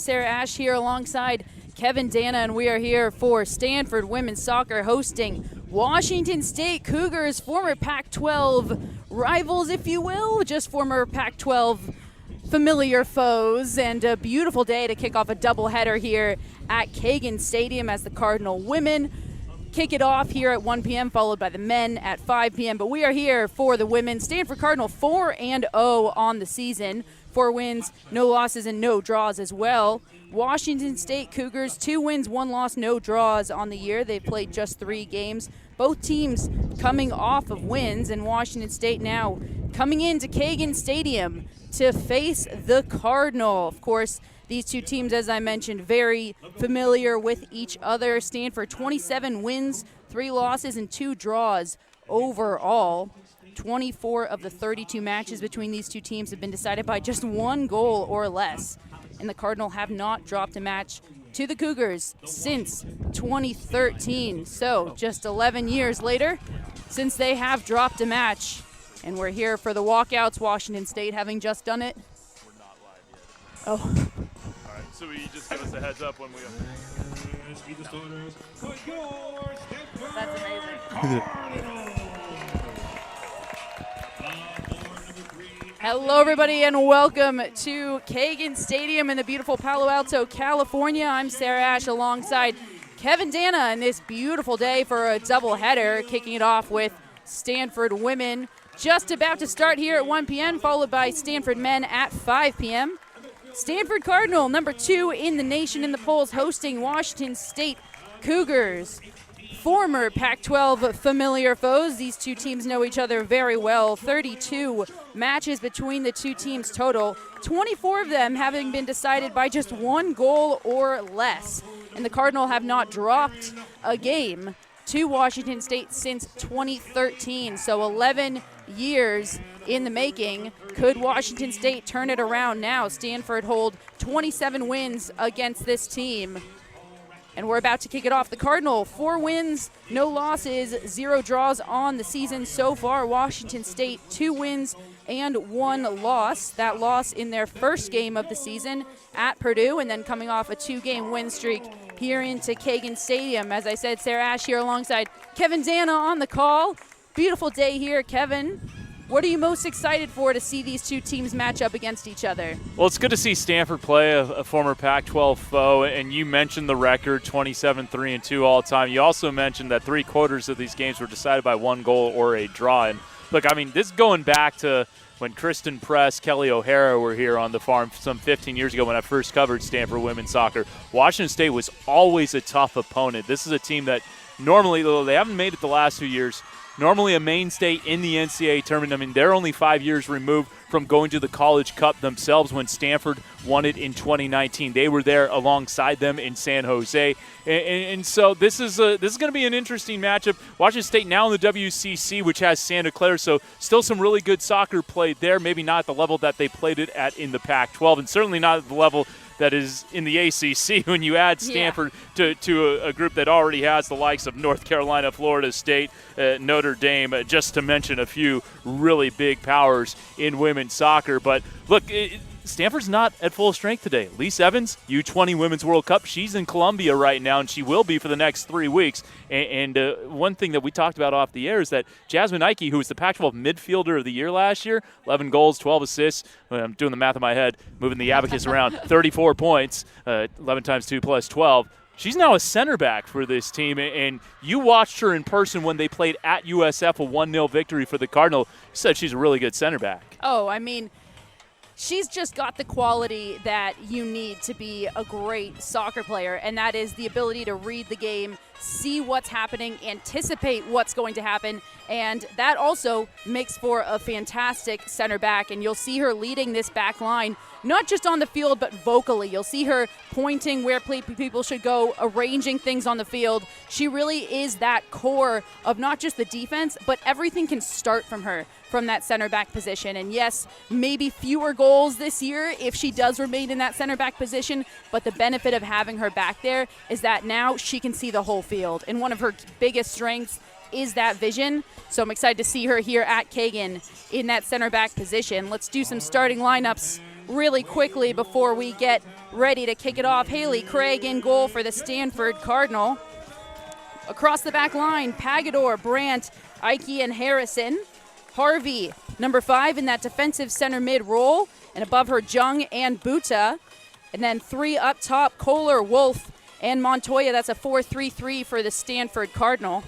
Sarah Ash here alongside Kevin Dana, and we are here for Stanford women's soccer hosting Washington State Cougars, former Pac-12 rivals, if you will, just former Pac-12 familiar foes, and a beautiful day to kick off a doubleheader here at Kagan Stadium as the Cardinal women kick it off here at 1 p.m., followed by the men at 5 p.m. But we are here for the women. Stanford Cardinal 4-0 on the season. 4 wins, no losses, and no draws as well. Washington State Cougars, 2 wins, 1 loss, no draws on the year. They've played just 3 games. Both teams coming off of wins, and Washington State now coming into Kagan Stadium to face the Cardinal. Of course, these two teams, as I mentioned, very familiar with each other. Stanford 27 wins, 3 losses, and 2 draws overall. 24 of the 32 matches between these two teams have been decided by just 1 goal or less. And the Cardinal have not dropped a match to the Cougars since 2013. So just 11 years later since they have dropped a match. And we're here for the walkouts, Washington State having just done it. We're not live yet. Oh. All right, so will you just give us a heads up when we That's amazing. Hello, everybody, and welcome to Kagan Stadium in the beautiful Palo Alto, California. I'm Sarah Ash alongside Kevin Dana on this beautiful day for a doubleheader, kicking it off with Stanford women just about to start here at 1 p.m., followed by Stanford men at 5 p.m. Stanford Cardinal, number 2 in the nation in the polls, hosting Washington State Cougars. Former Pac-12 familiar foes. These two teams know each other very well. 32 matches between the two teams total, 24 of them having been decided by just 1 goal or less. And the Cardinal have not dropped a game to Washington State since 2013, so 11 years in the making. Could Washington State turn it around now? Stanford hold 27 wins against this team. And we're about to kick it off. The Cardinal, 4 wins, no losses, 0 draws on the season so far. Washington State, 2 wins and 1 loss. That loss in their first game of the season at Purdue, and then coming off a 2-game win streak here into Kagan Stadium. As I said, Sarah Ash here alongside Kevin Dana on the call. Beautiful day here, Kevin. What are you most excited for to see these two teams match up against each other? Well, it's good to see Stanford play a former Pac-12 foe, and you mentioned the record, 27-3-2 all time. You also mentioned that 3/4 of these games were decided by 1 goal or a draw. And look, I mean, this is going back to when Kristen Press, Kelly O'Hara were here on the farm some 15 years ago when I first covered Stanford women's soccer. Washington State was always a tough opponent. This is a team that normally, though they haven't made it the last 2 years, normally a mainstay in the NCAA tournament. I mean, they're only 5 years removed from going to the College Cup themselves when Stanford won it in 2019. They were there alongside them in San Jose. And so this is going to be an interesting matchup. Washington State now in the WCC, which has Santa Clara, so still some really good soccer played there. Maybe not at the level that they played it at in the Pac-12, and certainly not at the level that is in the ACC when you add Stanford to a group that already has the likes of North Carolina, Florida State, Notre Dame, just to mention a few really big powers in women's soccer. But look, Stanford's not at full strength today. Lise Evans, U20 Women's World Cup, she's in Colombia right now, and she will be for the next 3 weeks. And one thing that we talked about off the air is that Jasmine Ike, who was the Pac-12 Midfielder of the Year last year, 11 goals, 12 assists. I'm doing the math in my head, moving the abacus around, 34 points, 11 times 2 plus 12. She's now a center back for this team, and you watched her in person when they played at USF, a 1-0 victory for the Cardinal. You said she's a really good center back. Oh, I mean, she's just got the quality that you need to be a great soccer player, and that is the ability to read the game, see what's happening, anticipate what's going to happen, and that also makes for a fantastic center back. And you'll see her leading this back line, not just on the field, but vocally. You'll see her pointing where people should go, arranging things on the field. She really is that core of not just the defense, but everything can start from her, from that center back position. And yes, maybe fewer goals this year if she does remain in that center back position, but the benefit of having her back there is that now she can see the whole field. And one of her biggest strengths is that vision. So I'm excited to see her here at Kagan in that center back position. Let's do some starting lineups really quickly before we get ready to kick it off. Haley Craig in goal for the Stanford Cardinal. Across the back line, Pagador, Brandt, Ike, and Harrison. Harvey, number 5 in that defensive center mid role, and above her Jung and Buta. And then 3 up top, Kohler, Wolf, and Montoya. That's a 4-3-3 for the Stanford Cardinal.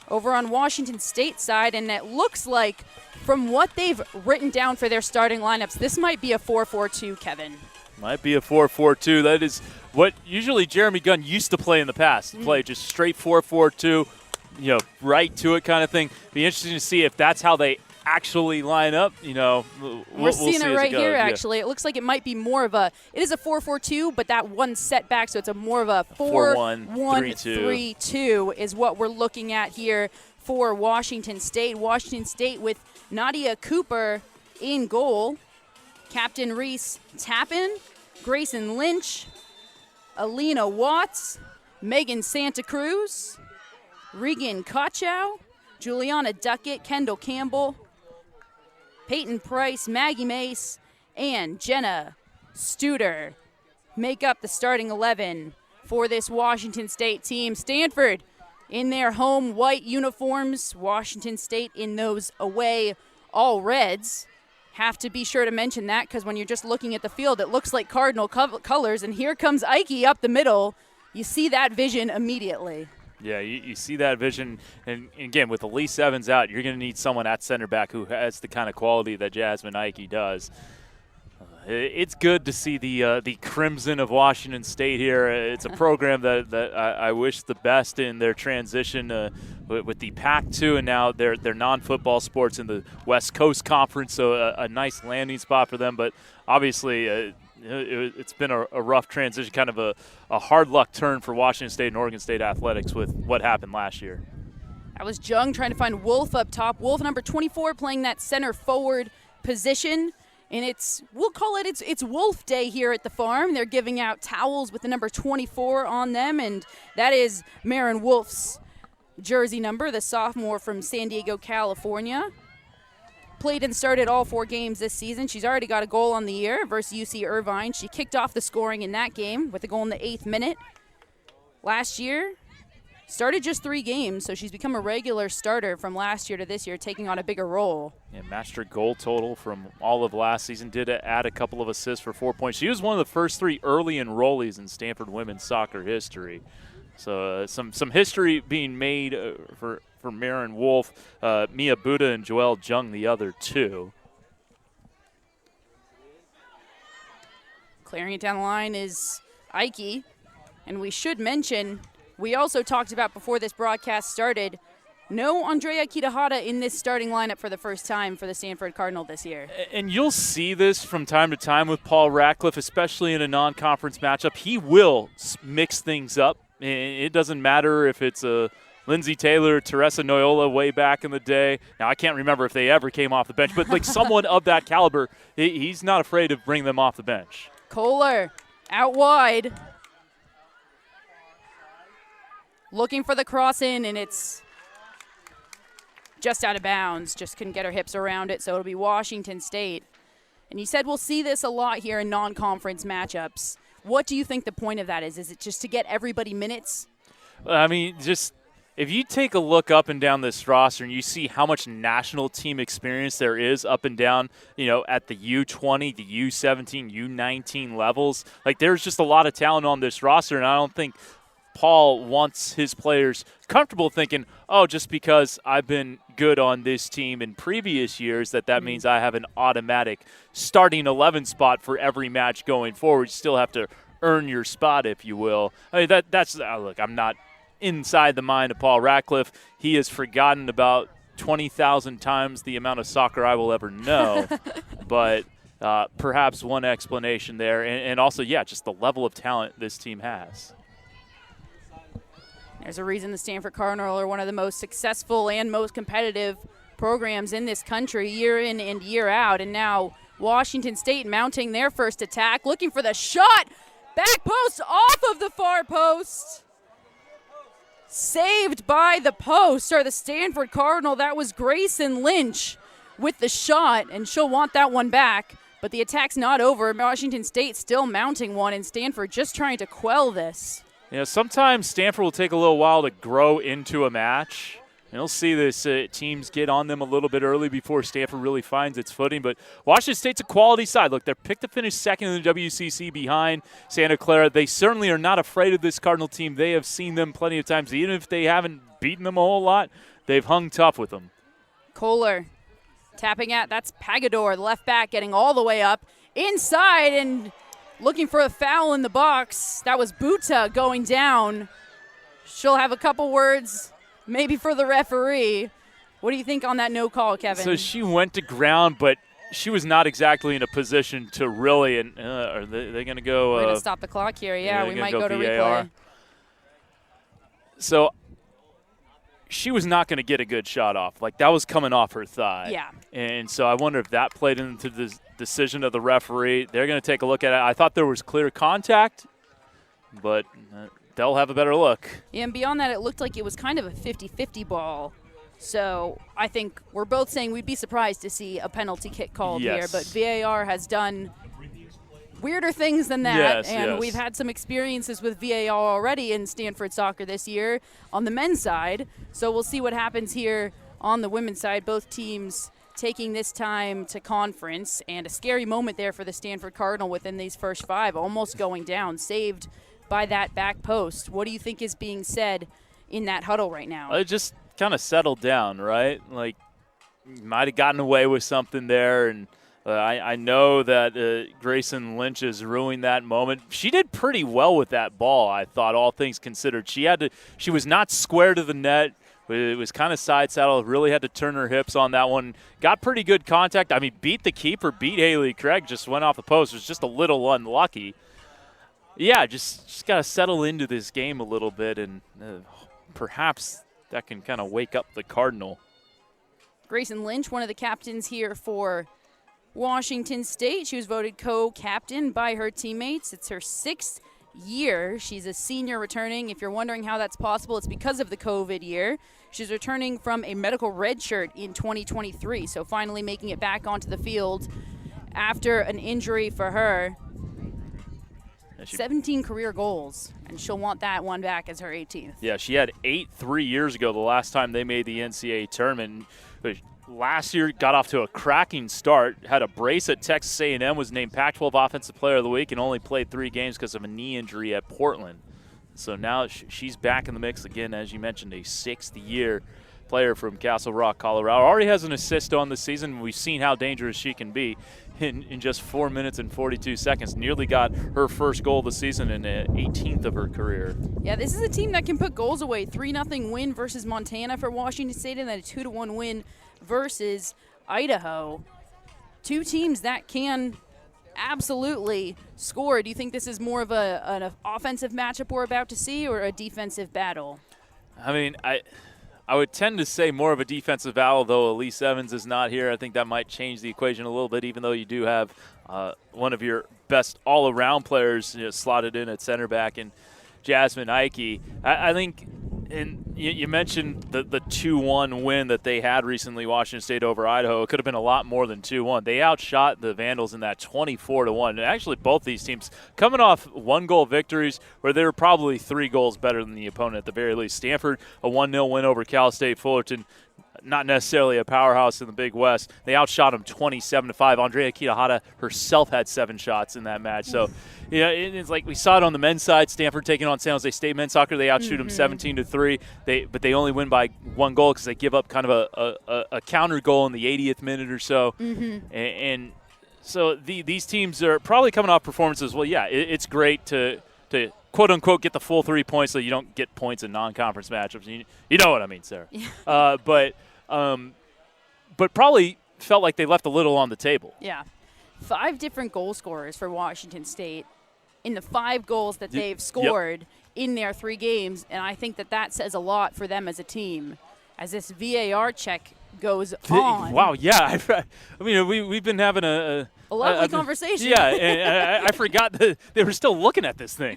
Over on Washington State side, and it looks like from what they've written down for their starting lineups, this might be a 4-4-2, Kevin. Might be a 4-4-2. That is what usually Jeremy Gunn used to play in the past. Play just straight 4-4-2, right to it kind of thing. Be interesting to see if that's how they actually line up. We're seeing it right here, actually. It looks like it might be more of it is a 4-4-2, but that one setback, so it's a more of a 4-1-3-2 is what we're looking at here for Washington State. Washington State with Nadia Cooper in goal, Captain Reese Tappan, Grayson Lynch, Alina Watts, Megan Santa Cruz, Regan Kochow, Juliana Duckett, Kendall Campbell, Peyton Price, Maggie Mace, and Jenna Studer make up the starting 11 for this Washington State team. Stanford in their home white uniforms, Washington State in those away all reds. Have to be sure to mention that because when you're just looking at the field, it looks like Cardinal colors, and here comes Ike up the middle. You see that vision immediately. Yeah, you see that vision, and again, with Elise Evans out, you're going to need someone at center back who has the kind of quality that Jasmine Ike does. It's good to see the Crimson of Washington State here. It's a program that I wish the best in their transition with the Pac-2 and now their non-football sports in the West Coast Conference, so a nice landing spot for them. But obviously it's been a rough transition, kind of a hard luck turn for Washington State and Oregon State athletics with what happened last year. That was Jung trying to find Wolf up top. Wolf, number 24, playing that center forward position. And we'll call it Wolf Day here at the farm. They're giving out towels with the number 24 on them, and that is Marin Wolf's jersey number, the sophomore from San Diego, California. Played and started all 4 games this season. She's already got a goal on the year versus UC Irvine. She kicked off the scoring in that game with a goal in the 8th minute. Last year, started just 3 games, so she's become a regular starter from last year to this year, taking on a bigger role. Yeah, matched her goal total from all of last season. Did add a couple of assists for 4 points. She was one of the first 3 early enrollees in Stanford women's soccer history. So some history being made for Marin Wolf, Mia Buddha, and Joelle Jung, the other 2. Clearing it down the line is Ike, and we should mention, we also talked about before this broadcast started, no Andrea Kitahara in this starting lineup for the first time for the Stanford Cardinal this year. And you'll see this from time to time with Paul Ratcliffe, especially in a non-conference matchup. He will mix things up. It doesn't matter if it's a Lindsay Taylor, Teresa Noyola way back in the day. Now, I can't remember if they ever came off the bench, but like someone of that caliber, he's not afraid to bring them off the bench. Kohler out wide. Looking for the cross in, and it's just out of bounds. Just couldn't get her hips around it, so it'll be Washington State. And you said we'll see this a lot here in non-conference matchups. What do you think the point of that is? Is it just to get everybody minutes? I mean, just if you take a look up and down this roster and you see how much national team experience there is up and down, at the U20, the U17, U19 levels, like there's just a lot of talent on this roster, and I don't think Paul wants his players comfortable thinking, oh, just because I've been good on this team in previous years, that means I have an automatic starting 11 spot for every match going forward. You still have to earn your spot, if you will. I mean, that's look, I'm not inside the mind of Paul Ratcliffe. He has forgotten about 20,000 times the amount of soccer I will ever know. But perhaps one explanation there. And also, just the level of talent this team has. There's a reason the Stanford Cardinal are one of the most successful and most competitive programs in this country year in and year out. And now Washington State mounting their first attack, looking for the shot. Back post off of the far post. Saved by the post, or the Stanford Cardinal. That was Grayson Lynch with the shot, and she'll want that one back. But the attack's not over. Washington State still mounting one, and Stanford just trying to quell this. Sometimes Stanford will take a little while to grow into a match. And you'll see this teams get on them a little bit early before Stanford really finds its footing. But Washington State's a quality side. Look, they're picked to finish second in the WCC behind Santa Clara. They certainly are not afraid of this Cardinal team. They have seen them plenty of times. Even if they haven't beaten them a whole lot, they've hung tough with them. Kohler tapping at, that's Pagador, the left back, getting all the way up inside and looking for a foul in the box. That was Buta going down. She'll have a couple words maybe for the referee. What do you think on that no call, Kevin? So she went to ground, but she was not exactly in a position to really, and are they going to go? We're going to stop the clock here. Yeah, we might go to VAR. replay. So she was not going to get a good shot off. Like, that was coming off her thigh. Yeah. And so I wonder if that played into the decision of the referee. They're going to take a look at it. I thought there was clear contact, but they'll have a better look. Yeah, and beyond that, it looked like it was kind of a 50-50 ball. So I think we're both saying we'd be surprised to see a penalty kick called here, but VAR has done weirder things than that, and we've had some experiences with VAR already in Stanford soccer this year on the men's side. So we'll see what happens here on the women's side. Both teams taking this time to conference, and a scary moment there for the Stanford Cardinal within these first five, almost going down, saved by that back post. What do you think is being said in that huddle right now? It just kind of settled down, right? Like, might have gotten away with something there, and I know that Grayson Lynch is ruining that moment. She did pretty well with that ball, I thought, all things considered. She was not square to the net. It was kind of side saddle. Really had to turn her hips on that one. Got pretty good contact. I mean, beat the keeper, beat Haley Craig, just went off the post. It was just a little unlucky. Yeah, just got to settle into this game a little bit, and perhaps that can kind of wake up the Cardinal. Grayson Lynch, one of the captains here for Washington State. She was voted co-captain by her teammates. It's her 6th year. She's a senior returning. If you're wondering how that's possible, it's because of the COVID year. She's returning from a medical redshirt in 2023, so finally making it back onto the field after an injury for her. 17 career goals, and she'll want that one back as her 18th. Yeah, she had 8 3 years ago, the last time they made the NCAA tournament. But last year got off to a cracking start, had a brace at Texas A&M, was named Pac-12 Offensive Player of the Week, and only played 3 games because of a knee injury at Portland. So now she's back in the mix again, as you mentioned, a 6th-year player from Castle Rock, Colorado. Already has an assist on the season. We've seen how dangerous she can be in just 4 minutes and 42 seconds. Nearly got her first goal of the season and 18th of her career. Yeah, this is a team that can put goals away. 3-0 win versus Montana for Washington State, and then a 2-1 win versus Idaho. 2 teams that can absolutely score. Do you think this is more of an offensive matchup we're about to see, or a defensive battle? I mean, I would tend to say more of a defensive battle, though Elise Evans is not here. I think that might change the equation a little bit, even though you do have one of your best all-around players slotted in at center back and Jasmine Ike. I think, and you mentioned the 2-1 win that they had recently, Washington State over Idaho. It could have been a lot more than 2-1. They outshot the Vandals in that 24-1. And actually, both these teams coming off 1-goal victories where they were probably 3 goals better than the opponent at the very least. Stanford, a 1-0 win over Cal State Fullerton. Not necessarily a powerhouse in the Big West. They outshot them 27-5. Andrea Kitahara herself had 7 shots in that match. So, yeah, it's like we saw it on the men's side. Stanford taking on San Jose State men's soccer. They outshoot them 17-3. But they only win by 1 goal because they give up kind of a counter goal in the 80th minute or so. And so these teams are probably coming off performances. Well, yeah, it's great to quote unquote get the full 3 points so you don't get points in non-conference matchups. You know what I mean, Sarah. But probably felt like they left a little on the table. Yeah. 5 different goal scorers for Washington State in the 5 goals that they've scored in their 3 games, and I think that says a lot for them as a team as this VAR check goes on. Wow, yeah. I mean, we've been having a lovely conversation. Yeah, and I forgot that they were still looking at this thing.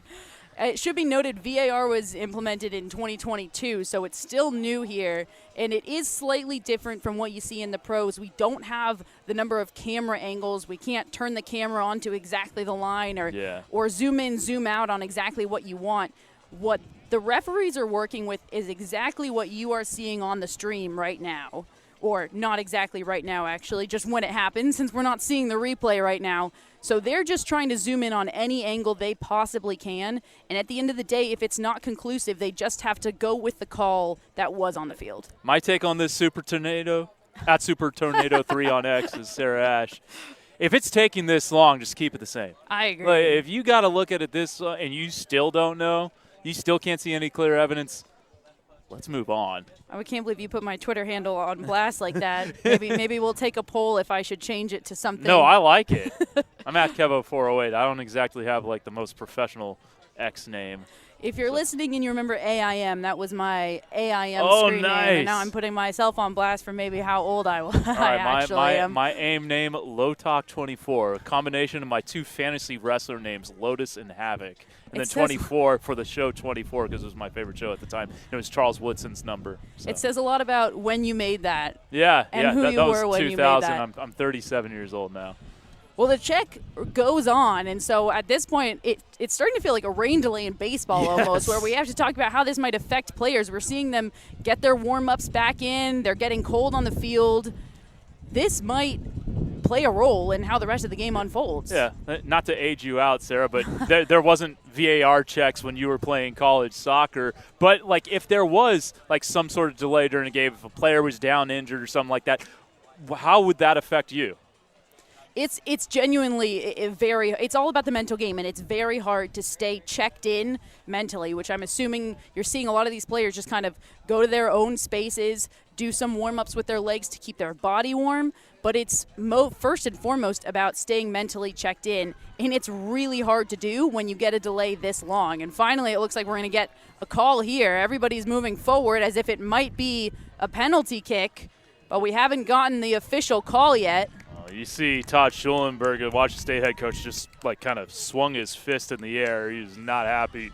It should be noted VAR was implemented in 2022, so it's still new here, and it is slightly different from what you see in the pros. We don't have the number of camera angles. We can't turn the camera onto exactly the line or zoom in, zoom out on exactly what you want. What the referees are working with is exactly what you are seeing on the stream right now. Or not exactly right now, actually, just when it happens, since we're not seeing the replay right now. So they're just trying to zoom in on any angle they possibly can. And at the end of the day, if it's not conclusive, they just have to go with the call that was on the field. My take on this Super Tornado, at Super Tornado 3 on X, is Sarah Ash. If it's taking this long, just keep it the same. I agree. Like, if you got to look at it this and you still don't know, you still can't see any clear evidence, let's move on. I can't believe you put my Twitter handle on blast like that. Maybe we'll take a poll if I should change it to something. No, I like it. I'm at Kevo408. I don't exactly have like the most professional X name. If you're listening and you remember AIM, that was my AIM screen name. And now I'm putting myself on blast for maybe how old I actually am. My AIM name, Lotalk24, a combination of my two fantasy wrestler names, Lotus and Havoc. And then 24 for the show 24 because it was my favorite show at the time. It was Charles Woodson's number. So. It says a lot about when you made that. Yeah, and who you were when you made that. I'm 37 years old now. Well, the check goes on, and so at this point, it's starting to feel like a rain delay in baseball almost, where we have to talk about how this might affect players. We're seeing them get their warm-ups back in. They're getting cold on the field. This might play a role in how the rest of the game unfolds. Yeah, not to age you out, Sarah, but there wasn't VAR checks when you were playing college soccer. But, like, if there was, like, some sort of delay during a game, if a player was down, injured, or something like that, how would that affect you? It's genuinely it's all about the mental game, and it's very hard to stay checked in mentally, which I'm assuming you're seeing a lot of these players just kind of go to their own spaces, do some warm-ups with their legs to keep their body warm, but it's first and foremost about staying mentally checked in, and it's really hard to do when you get a delay this long. And finally, it looks like we're going to get a call here. Everybody's moving forward as if it might be a penalty kick, but we haven't gotten the official call yet. You see Todd Schulenberg, the Washington State head coach, just like kind of swung his fist in the air. He was not happy.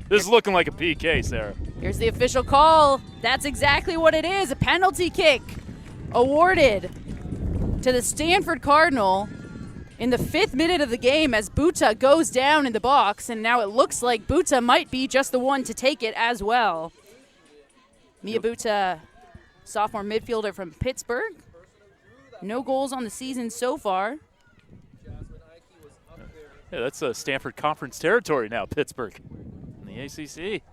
This is looking like a PK, Sarah. Here's the official call. That's exactly what it is. A penalty kick awarded to the Stanford Cardinal in the 5th minute of the game as Buta goes down in the box, and now it looks like Buta might be just the one to take it as well. Mia Buta, sophomore midfielder from Pittsburgh. No goals on the season so far. Yeah, that's a Stanford Conference territory now, Pittsburgh, in the ACC.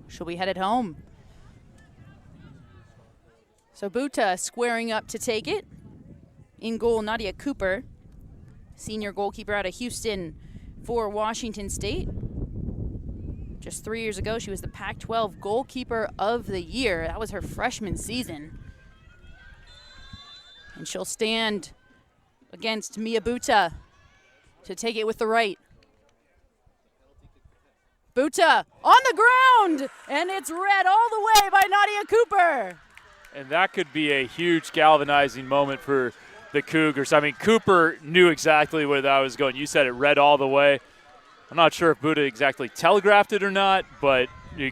She'll be headed home. So Buta squaring up to take it. In goal, Nadia Cooper, senior goalkeeper out of Houston for Washington State. Just 3 years ago, she was the Pac-12 goalkeeper of the year. That was her freshman season. And she'll stand against Mia Buta to take it with the right. Buta on the ground, and it's red all the way by Nadia Cooper. And that could be a huge galvanizing moment for the Cougars. I mean, Cooper knew exactly where that was going. You said it red all the way. I'm not sure if Buta exactly telegraphed it or not, but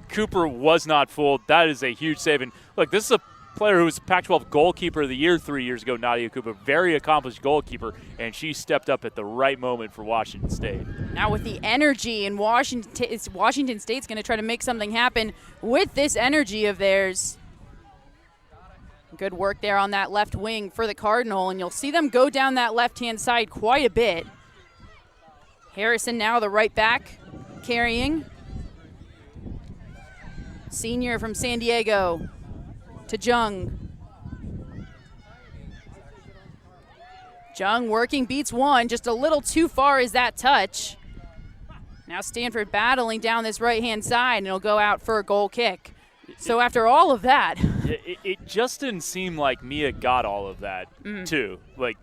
Cooper was not fooled. That is a huge save. And look, this is a player who was Pac-12 goalkeeper of the year 3 years ago, Nadia Cooper, very accomplished goalkeeper, and she stepped up at the right moment for Washington State. Now with the energy in Washington State's going to try to make something happen with this energy of theirs. Good work there on that left wing for the Cardinal, and you'll see them go down that left-hand side quite a bit. Harrison now the right back carrying. Senior from San Diego. To Jung. Jung working, beats one. Just a little too far is that touch. Now Stanford battling down this right-hand side, and it'll go out for a goal kick. So after all of that. It just didn't seem like Mia got all of that, too. Like,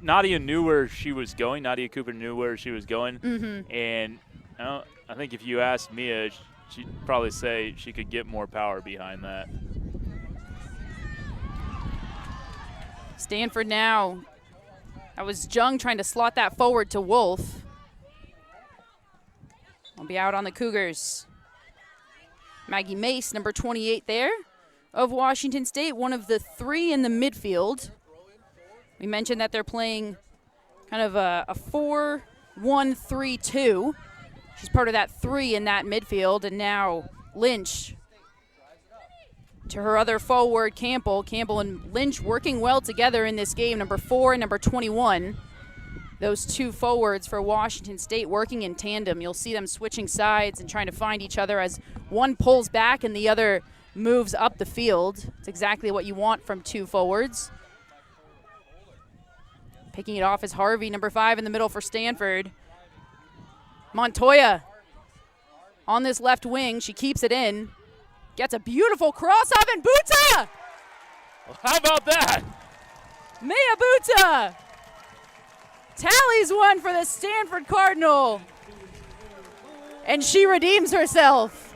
Nadia knew where she was going. Nadia Cooper knew where she was going. And I think if you asked Mia, she'd probably say she could get more power behind that. Stanford now. That was Jung trying to slot that forward to Wolf. will be out on the Cougars. Maggie Mace, number 28 there of Washington State, one of the 3 in the midfield. We mentioned that they're playing kind of a 4-1-3-2. She's part of that 3 in that midfield, and now Lynch to her other forward, Campbell. Campbell and Lynch working well together in this game, number 4 and number 21. Those 2 forwards for Washington State working in tandem. You'll see them switching sides and trying to find each other as one pulls back and the other moves up the field. It's exactly what you want from 2 forwards. Picking it off is Harvey, number 5 in the middle for Stanford. Montoya on this left wing. She keeps it in. Gets a beautiful cross off, and Buta! Well, how about that? Mia Buta tallies one for the Stanford Cardinal. And she redeems herself.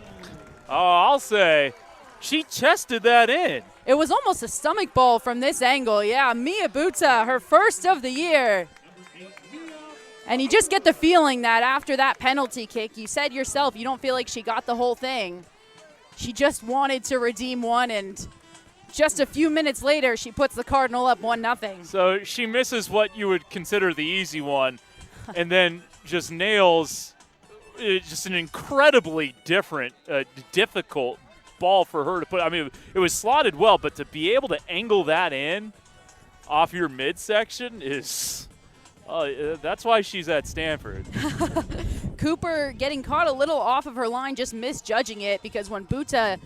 Oh, I'll say she chested that in. It was almost a stomach ball from this angle. Yeah, Mia Buta, her first of the year. And you just get the feeling that after that penalty kick, you said yourself, you don't feel like she got the whole thing. She just wanted to redeem one, and just a few minutes later, she puts the Cardinal up 1-0. So she misses what you would consider the easy one, and then just nails just an incredibly difficult ball for her to put. I mean, it was slotted well, but to be able to angle that in off your midsection is that's why she's at Stanford. Cooper getting caught a little off of her line, just misjudging it, because when Buta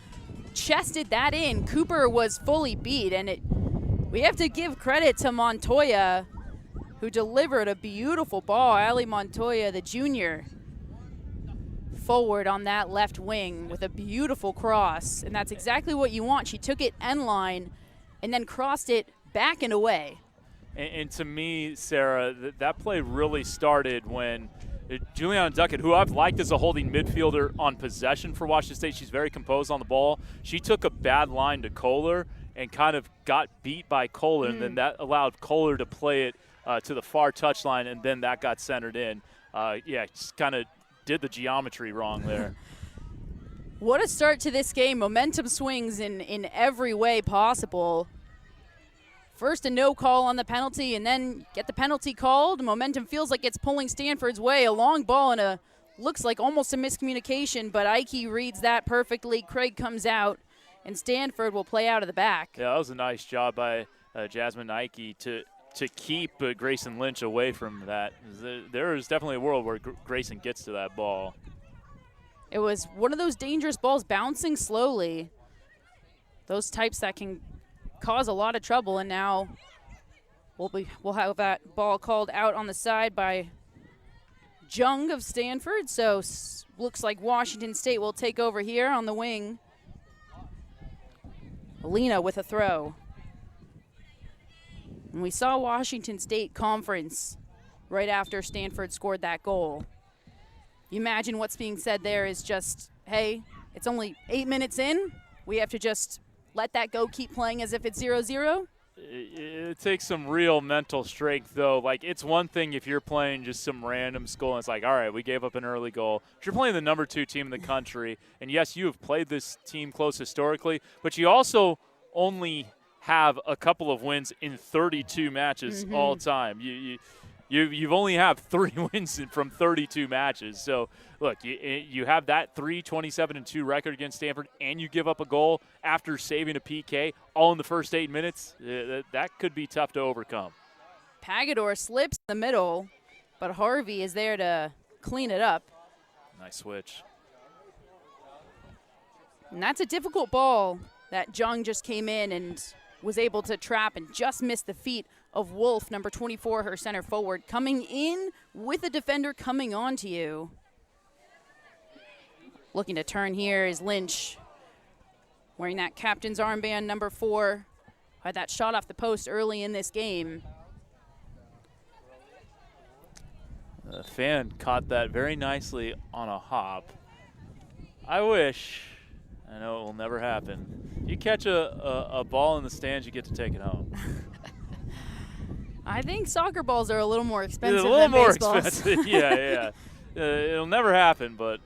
chested that in, Cooper was fully beat, and we have to give credit to Montoya, who delivered a beautiful ball. Ali Montoya, the junior, forward on that left wing with a beautiful cross, and that's exactly what you want. She took it end line and then crossed it back and away. And to me, Sarah, that play really started when Juliana Duckett, who I've liked as a holding midfielder on possession for Washington State, she's very composed on the ball. She took a bad line to Kohler and kind of got beat by Kohler, and then that allowed Kohler to play it to the far touchline, and then that got centered in. Just kind of did the geometry wrong there. What a start to this game. Momentum swings in every way possible. First a no call on the penalty, and then get the penalty called. Momentum feels like it's pulling Stanford's way. A long ball and looks like almost a miscommunication, but Ike reads that perfectly. Craig comes out, and Stanford will play out of the back. Yeah, that was a nice job by Jasmine Ike to keep Grayson Lynch away from that. There is definitely a world where Grayson gets to that ball. It was one of those dangerous balls bouncing slowly. Those types that can cause a lot of trouble, and now we'll have that ball called out on the side by Jung of Stanford. So looks like Washington State will take over here on the wing. Alina with a throw. And we saw Washington State conference right after Stanford scored that goal. You imagine what's being said there is just, hey, it's only 8 minutes in. We have to just let that go, keep playing as if it's 0-0. It takes some real mental strength, though. Like, it's one thing if you're playing just some random school and it's like, all right, we gave up an early goal. But you're playing the number 2 team in the country, and yes, you have played this team close historically, but you also only have a couple of wins in 32 matches all time. You've only have 3 wins from 32 matches. So, look, you have that 3-27-2 record against Stanford, and you give up a goal after saving a PK all in the first 8 minutes. That could be tough to overcome. Pagador slips in the middle, but Harvey is there to clean it up. Nice switch. And that's a difficult ball that Jung just came in and was able to trap and just missed the feet of Wolf, number 24, her center forward, coming in with a defender coming on to you. Looking to turn here is Lynch, wearing that captain's armband, number 4. Had that shot off the post early in this game. The fan caught that very nicely on a hop. I wish, I know it will never happen, you catch a ball in the stands, you get to take it home. I think soccer balls are a little more expensive than baseballs. Expensive, yeah. It'll never happen, but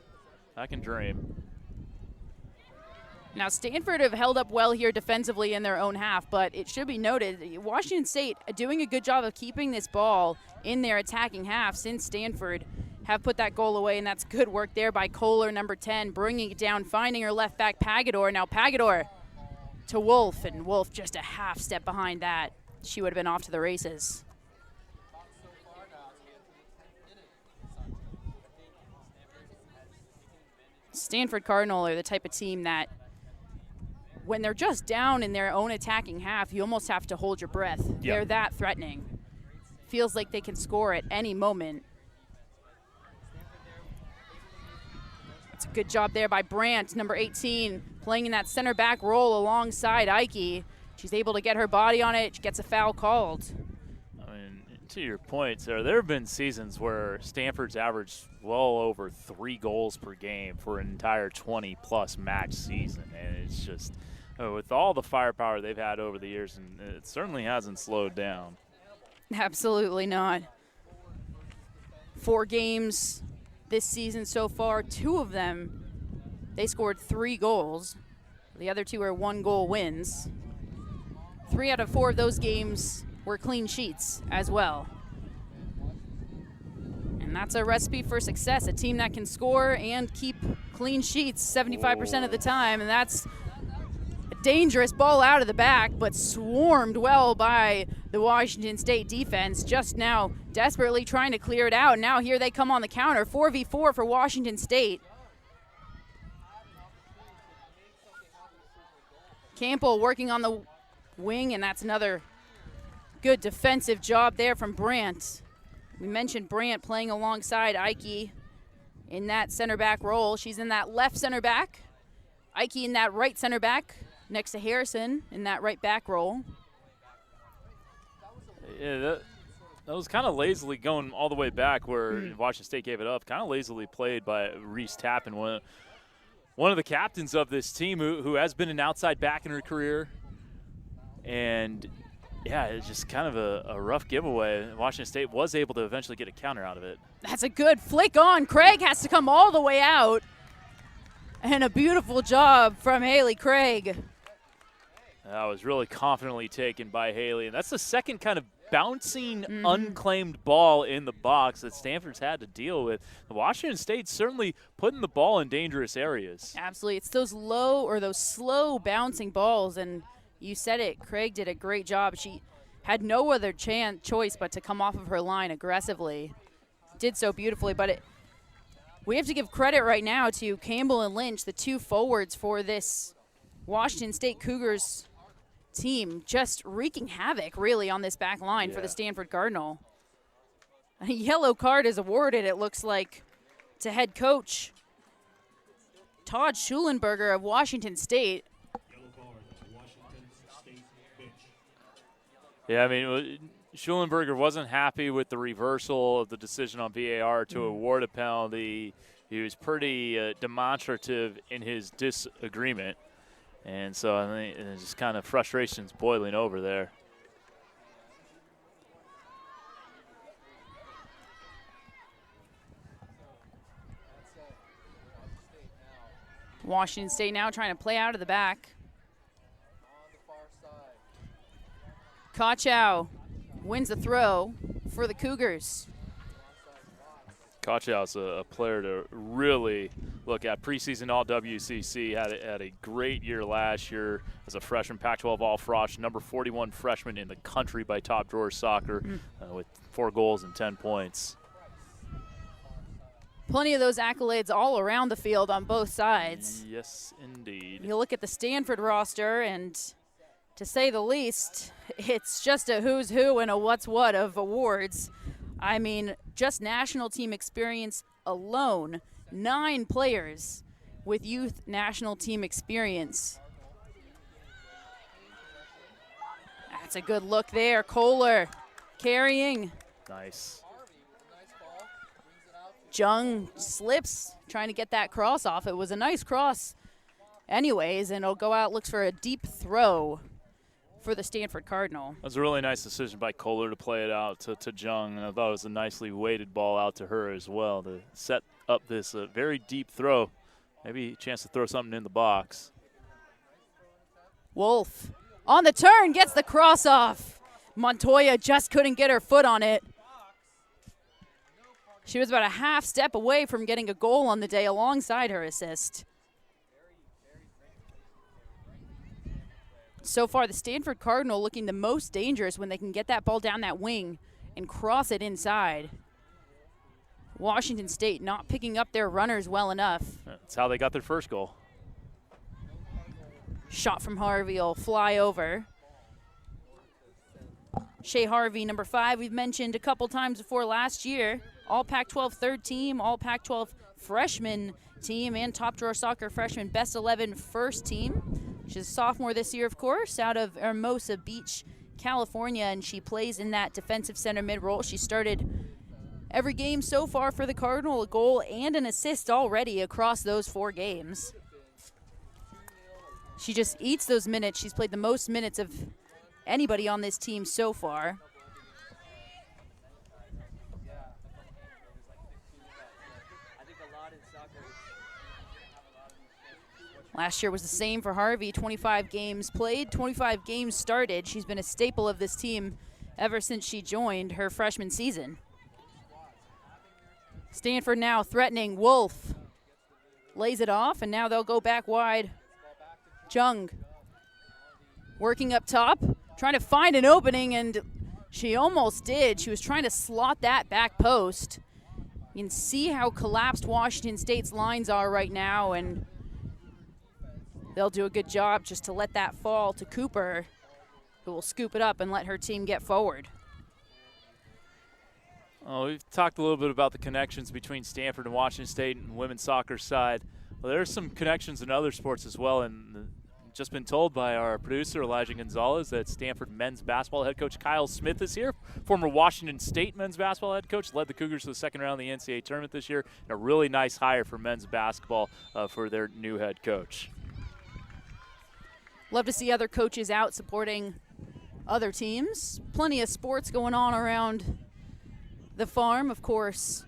I can dream. Now, Stanford have held up well here defensively in their own half, but it should be noted, Washington State doing a good job of keeping this ball in their attacking half since Stanford have put that goal away, and that's good work there by Kohler, number 10, bringing it down, finding her left back, Pagador. Now Pagador to Wolf, and Wolf just a half step behind that. She would have been off to the races. Stanford Cardinal are the type of team that when they're just down in their own attacking half, you almost have to hold your breath. Yep. They're that threatening. Feels like they can score at any moment. It's a good job there by Brandt, number 18, playing in that center back role alongside Ike. She's able to get her body on it. She gets a foul called. I mean, to your point, Sarah, there have been seasons where Stanford's averaged well over 3 goals per game for an entire 20-plus match season, and it's just with all the firepower they've had over the years, and it certainly hasn't slowed down. Absolutely not. 4 games this season so far, 2 of them, they scored 3 goals. The other 2 are 1-goal wins. 3 out of 4 of those games were clean sheets as well. And that's a recipe for success, a team that can score and keep clean sheets 75% of the time, and that's a dangerous ball out of the back, but swarmed well by the Washington State defense, just now desperately trying to clear it out. Now here they come on the counter, 4v4 for Washington State. Campbell working on the wing, and that's another good defensive job there from Brandt. We mentioned Brandt playing alongside Ike in that center back role. She's in that left center back. Ike in that right center back next to Harrison in that right back role. Yeah, that was kind of lazily going all the way back where Washington State gave it up. Kind of lazily played by Reese Tappan, one of the captains of this team who has been an outside back in her career. And yeah, it's just kind of a rough giveaway. Washington State was able to eventually get a counter out of it. That's a good flick on. Craig has to come all the way out. And a beautiful job from Haley Craig. That was really confidently taken by Haley. And that's the second kind of bouncing, unclaimed ball in the box that Stanford's had to deal with. Washington State's certainly putting the ball in dangerous areas. Absolutely. It's those low or those slow bouncing balls, and you said it, Craig did a great job. She had no other choice but to come off of her line aggressively. Did so beautifully, but we have to give credit right now to Campbell and Lynch, the 2 forwards for this Washington State Cougars team, just wreaking havoc really on this back line for the Stanford Cardinal. A yellow card is awarded, it looks like, to head coach Todd Schulenberger of Washington State. Yeah, I mean, Schulenberger wasn't happy with the reversal of the decision on VAR to award a penalty. He was pretty demonstrative in his disagreement. And so I think it's just kind of frustrations boiling over there. Washington State now trying to play out of the back. Kochow wins the throw for the Cougars. Kochow's a player to really look at. Preseason All-WCC, had a great year last year as a freshman, Pac-12 All-Frosh, number 41 freshman in the country by Top Drawer Soccer with 4 goals and 10 points. Plenty of those accolades all around the field on both sides. Yes, indeed. You look at the Stanford roster, and to say the least, it's just a who's who and a what's what of awards. I mean, just national team experience alone, 9 players with youth national team experience. That's a good look there. Kohler carrying. Nice. Jung slips, trying to get that cross off. It was a nice cross anyways, and it'll go out, looks for a deep throw for the Stanford Cardinal. That was a really nice decision by Kohler to play it out to Jung, and I thought it was a nicely weighted ball out to her as well to set up this very deep throw Maybe a chance to throw something in the box. Wolf on the turn, gets the cross off. Montoya just couldn't get her foot on it. She was about a half step away from getting a goal on the day alongside her assist. So far, the Stanford Cardinal looking the most dangerous when they can get that ball down that wing and cross it inside. Washington State not picking up their runners well enough. That's how they got their first goal. Shot from Harvey will fly over. Shea Harvey, number 5, we've mentioned a couple times before last year. All Pac-12 third team, all Pac-12 freshman team, and top drawer soccer freshman best 11 first team. She's a sophomore this year, of course, out of Hermosa Beach, California, and she plays in that defensive center mid role. She started every game so far for the Cardinal, a goal and an assist already across those 4 games. She just eats those minutes. She's played the most minutes of anybody on this team so far. Last year was the same for Harvey, 25 games played, 25 games started. She's been a staple of this team ever since she joined her freshman season. Stanford now threatening. Wolf lays it off, and now they'll go back wide. Jung working up top, trying to find an opening, and she almost did. She was trying to slot that back post. You can see how collapsed Washington State's lines are right now, and they'll do a good job just to let that fall to Cooper, who will scoop it up and let her team get forward. Oh, we've talked a little bit about the connections between Stanford and Washington State and women's soccer side. Well, there's some connections in other sports as well, and just been told by our producer, Elijah Gonzalez, that Stanford men's basketball head coach Kyle Smith is here. Former Washington State men's basketball head coach, led the Cougars to the second round of the NCAA tournament this year, and a really nice hire for men's basketball for their new head coach. Love to see other coaches out supporting other teams. Plenty of sports going on around the farm, of course.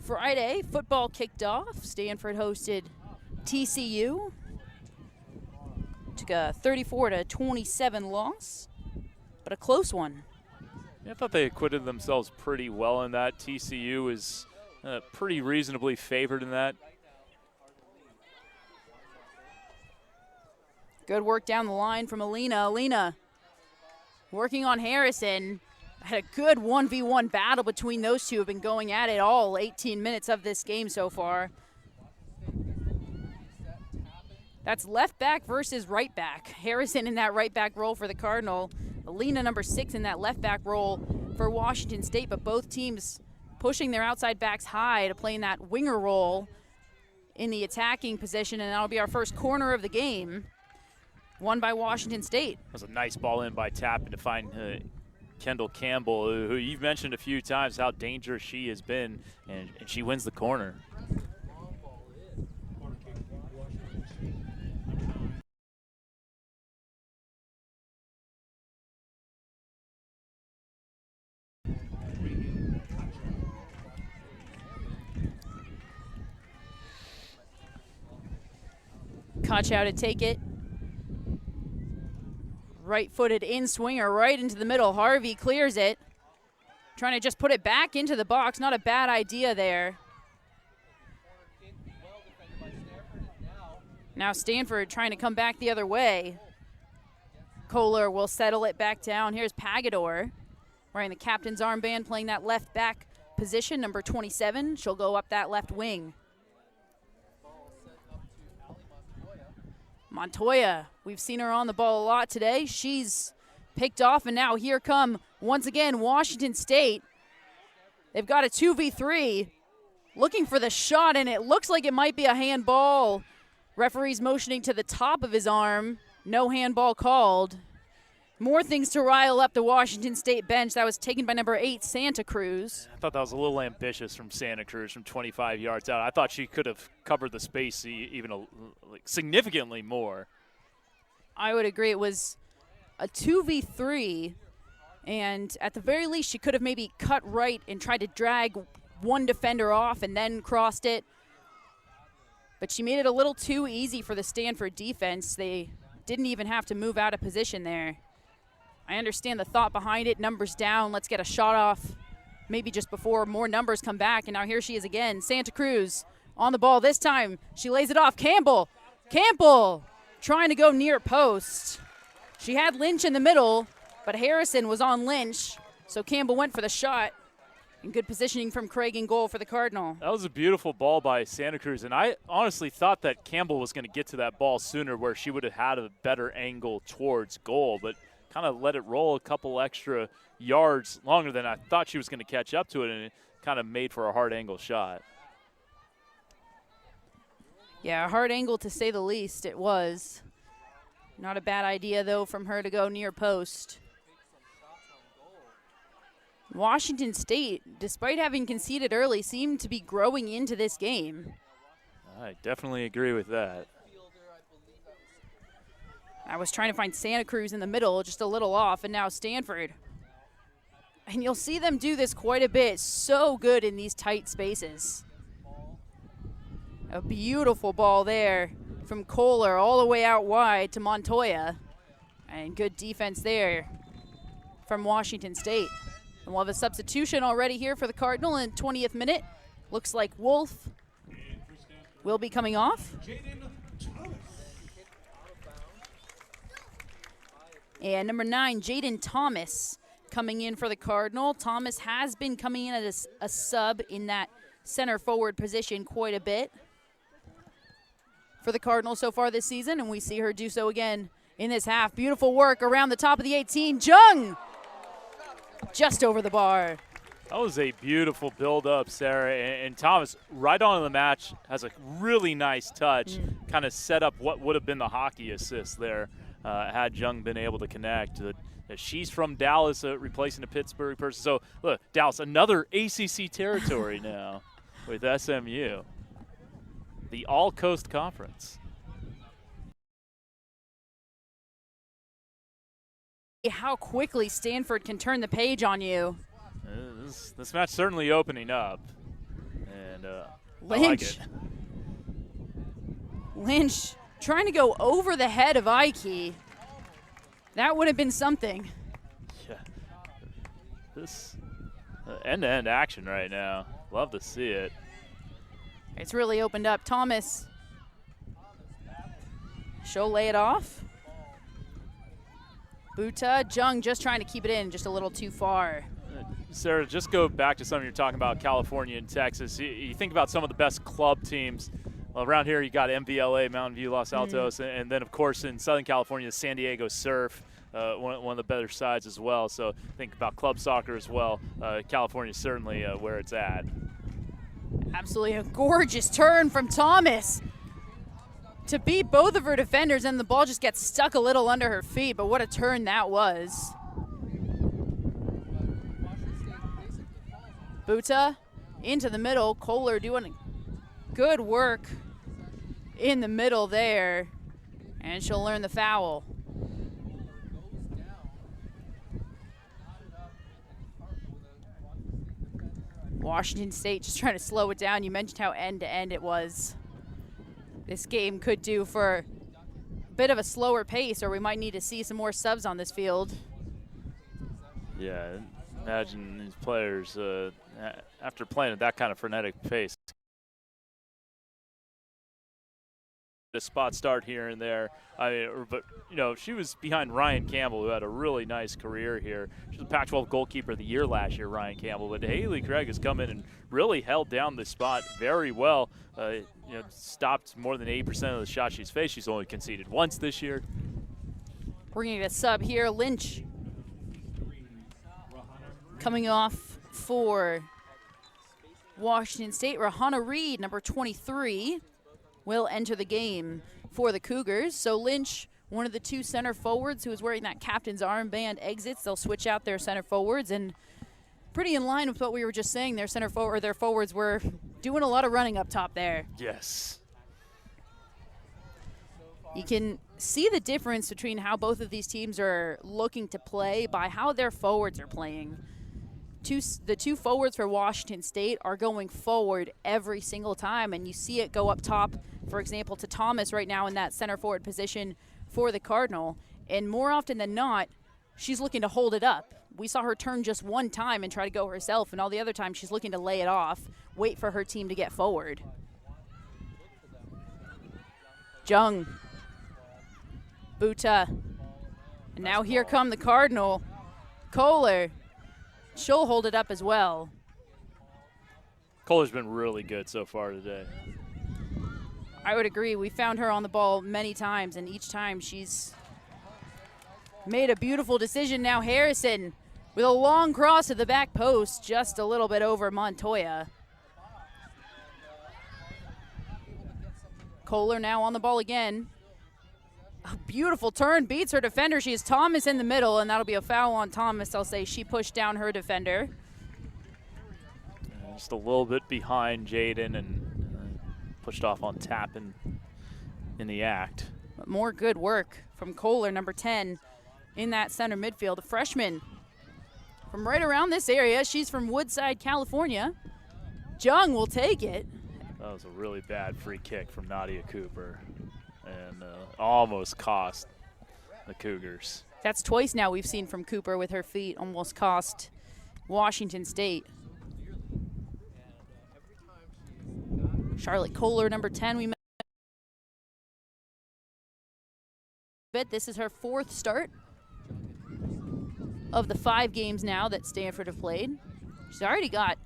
Friday, football kicked off. Stanford hosted TCU. Took a 34-27 loss, but a close one. Yeah, I thought they acquitted themselves pretty well in that. TCU is pretty reasonably favored in that. Good work down the line from Alina. Alina working on Harrison. Had a good 1v1 battle between those two. Have been going at it all 18 minutes of this game so far. That's left back versus right back. Harrison in that right back role for the Cardinal. Alina, number 6, in that left back role for Washington State, but both teams pushing their outside backs high to play in that winger role in the attacking position, and that'll be our first corner of the game, won by Washington State. That was a nice ball in by Tappan to find Kendall Campbell, who you've mentioned a few times how dangerous she has been, and she wins the corner. Kochow to take it. Right-footed in-swinger right into the middle. Harvey clears it. Trying to just put it back into the box. Not a bad idea there. Now Stanford trying to come back the other way. Kohler will settle it back down. Here's Pagador wearing the captain's armband, playing that left back position, number 27. She'll go up that left wing. Montoya, we've seen her on the ball a lot today. She's picked off, and now here come, once again, Washington State. They've got a 2v3, looking for the shot, and it looks like it might be a handball. Referee's motioning to the top of his arm. No handball called. More things to rile up the Washington State bench. That was taken by number 8, Santa Cruz. I thought that was a little ambitious from Santa Cruz from 25 yards out. I thought she could have covered the space even significantly more. I would agree. It was a 2v3, and at the very least, she could have maybe cut right and tried to drag one defender off and then crossed it. But she made it a little too easy for the Stanford defense. They didn't even have to move out of position there. I understand the thought behind it. Numbers down. Let's get a shot off maybe just before more numbers come back. And now here she is again. Santa Cruz on the ball this time. She lays it off. Campbell trying to go near post. She had Lynch in the middle, but Harrison was on Lynch. So Campbell went for the shot. And good positioning from Craig in goal for the Cardinal. That was a beautiful ball by Santa Cruz, and I honestly thought that Campbell was going to get to that ball sooner where she would have had a better angle towards goal, but kind of let it roll a couple extra yards longer than I thought she was going to catch up to it, and it kind of made for a hard angle shot. Yeah, a hard angle to say the least it was. Not a bad idea, though, from her to go near post. Washington State, despite having conceded early, seemed to be growing into this game. I definitely agree with that. I was trying to find Santa Cruz in the middle, just a little off, and now Stanford. And you'll see them do this quite a bit. So good in these tight spaces. A beautiful ball there from Kohler all the way out wide to Montoya. And good defense there from Washington State. And we'll have a substitution already here for the Cardinal in 20th minute. Looks like Wolf will be coming off. And number 9, Jaden Thomas, coming in for the Cardinal. Thomas has been coming in as a sub in that center forward position quite a bit for the Cardinal so far this season, and we see her do so again in this half. Beautiful work around the top of the 18. Jung! Just over the bar. That was a beautiful build-up, Sarah. And Thomas, right on the match, has a really nice touch. Kind of set up what would have been the hockey assist there had Jung been able to connect. She's from Dallas, replacing a Pittsburgh person. So, look, Dallas, another ACC territory now with SMU. The All-Coast Conference. How quickly Stanford can turn the page on you. This match certainly opening up, and Lynch. I like it. Lynch trying to go over the head of Ike. That would have been something. Yeah, this end-to-end action right now. Love to see it. It's really opened up. Thomas. She'll lay it off. Buta, Jung just trying to keep it in, just a little too far. Sarah, just go back to something you're talking about, California and Texas. You think about some of the best club teams. Well, around here you got MVLA, Mountain View, Los Altos, and then, of course, in Southern California, San Diego Surf, one of the better sides as well. So think about club soccer as well. California is certainly where it's at. Absolutely a gorgeous turn from Thomas to beat both of her defenders, and the ball just gets stuck a little under her feet, but what a turn that was. Buta into the middle. Kohler doing good work in the middle there, and she'll learn the foul. Washington State just trying to slow it down. You mentioned how end-to-end it was. This game could do for a bit of a slower pace, or we might need to see some more subs on this field. Yeah, imagine these players after playing at that kind of frenetic pace. A spot start here and there. But you know, she was behind Ryan Campbell, who had a really nice career here. She was the Pac-12 goalkeeper of the year last year, Ryan Campbell. But Haley Craig has come in and really held down the spot very well. Stopped more than 80% of the shots she's faced. She's only conceded once this year. Bringing a sub here, Lynch coming off for Washington State. Rahana Reed, number 23. Will enter the game for the Cougars. So Lynch, one of the two center forwards who is wearing that captain's armband, exits. They'll switch out their center forwards, and pretty in line with what we were just saying. Their forwards were doing a lot of running up top there. Yes. You can see the difference between how both of these teams are looking to play by how their forwards are playing. the two forwards for Washington State are going forward every single time, and you see it go up top, for example, to Thomas right now in that center forward position for the Cardinal. And more often than not, she's looking to hold it up. We saw her turn just one time and try to go herself, and all the other times she's looking to lay it off, wait for her team to get forward. Jung. Buta. And now here come the Cardinal. Kohler. She'll hold it up as well. Kohler's been really good so far today. I would agree. We found her on the ball many times, and each time she's made a beautiful decision. Now Harrison with a long cross to the back post, just a little bit over Montoya. Kohler now on the ball again. A beautiful turn, beats her defender. She has Thomas in the middle, and that'll be a foul on Thomas. I'll say she pushed down her defender. Just a little bit behind Jaden and pushed off on tap in the act. But more good work from Kohler, number 10, in that center midfield. A freshman from right around this area. She's from Woodside, California. Jung will take it. That was a really bad free kick from Nadia Cooper, and almost cost the Cougars. That's twice now we've seen from Cooper with her feet almost cost Washington State. Charlotte Kohler, number 10. We bet this is her 4th start of the 5 games now that Stanford have played. She's already got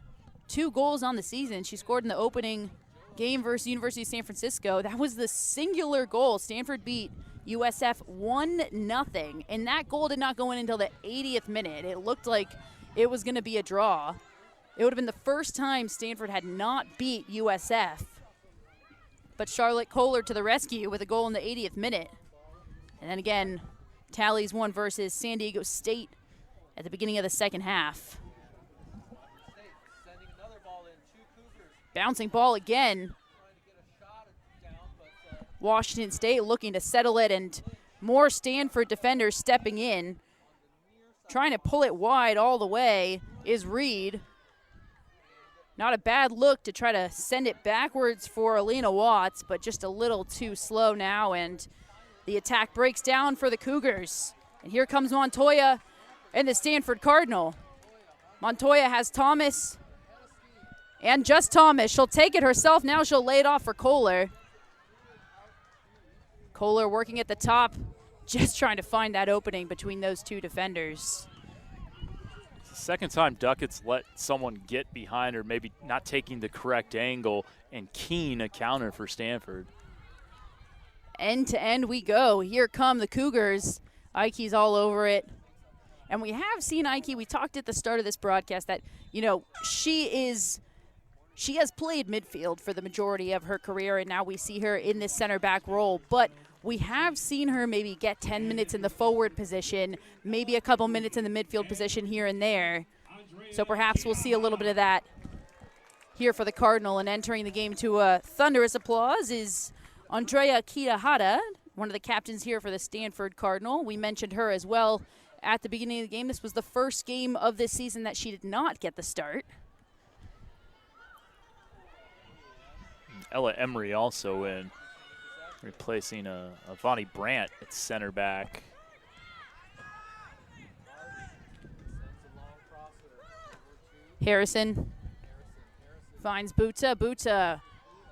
2 goals on the season. She scored in the opening game versus University of San Francisco. That was the singular goal. Stanford beat USF 1-0, and that goal did not go in until the 80th minute. It looked like it was going to be a draw. It would have been the first time Stanford had not beat USF. But Charlotte Kohler to the rescue with a goal in the 80th minute. And then again, tallies one versus San Diego State at the beginning of the second half. Bouncing ball again. Washington State looking to settle it, and more Stanford defenders stepping in. Trying to pull it wide all the way is Reed. Not a bad look to try to send it backwards for Alina Watts, but just a little too slow now, and the attack breaks down for the Cougars. And here comes Montoya and the Stanford Cardinal. Montoya has Thomas. And just Thomas. She'll take it herself. Now she'll lay it off for Kohler. Kohler working at the top, just trying to find that opening between those two defenders. It's the second time Duckett's let someone get behind her, maybe not taking the correct angle, and keen a counter for Stanford. End to end we go. Here come the Cougars. Ike's all over it. And we have seen Ike. We talked at the start of this broadcast that, you know, she has played midfield for the majority of her career, and now we see her in this center back role. But we have seen her maybe get 10 minutes in the forward position, maybe a couple minutes in the midfield position here and there. So perhaps we'll see a little bit of that here for the Cardinal. And entering the game to a thunderous applause is Andrea Kitahara, one of the captains here for the Stanford Cardinal. We mentioned her as well at the beginning of the game. This was the first game of this season that she did not get the start. Ella Emery also in, replacing Vonnie Brandt at center back. Harrison finds Buta. Buta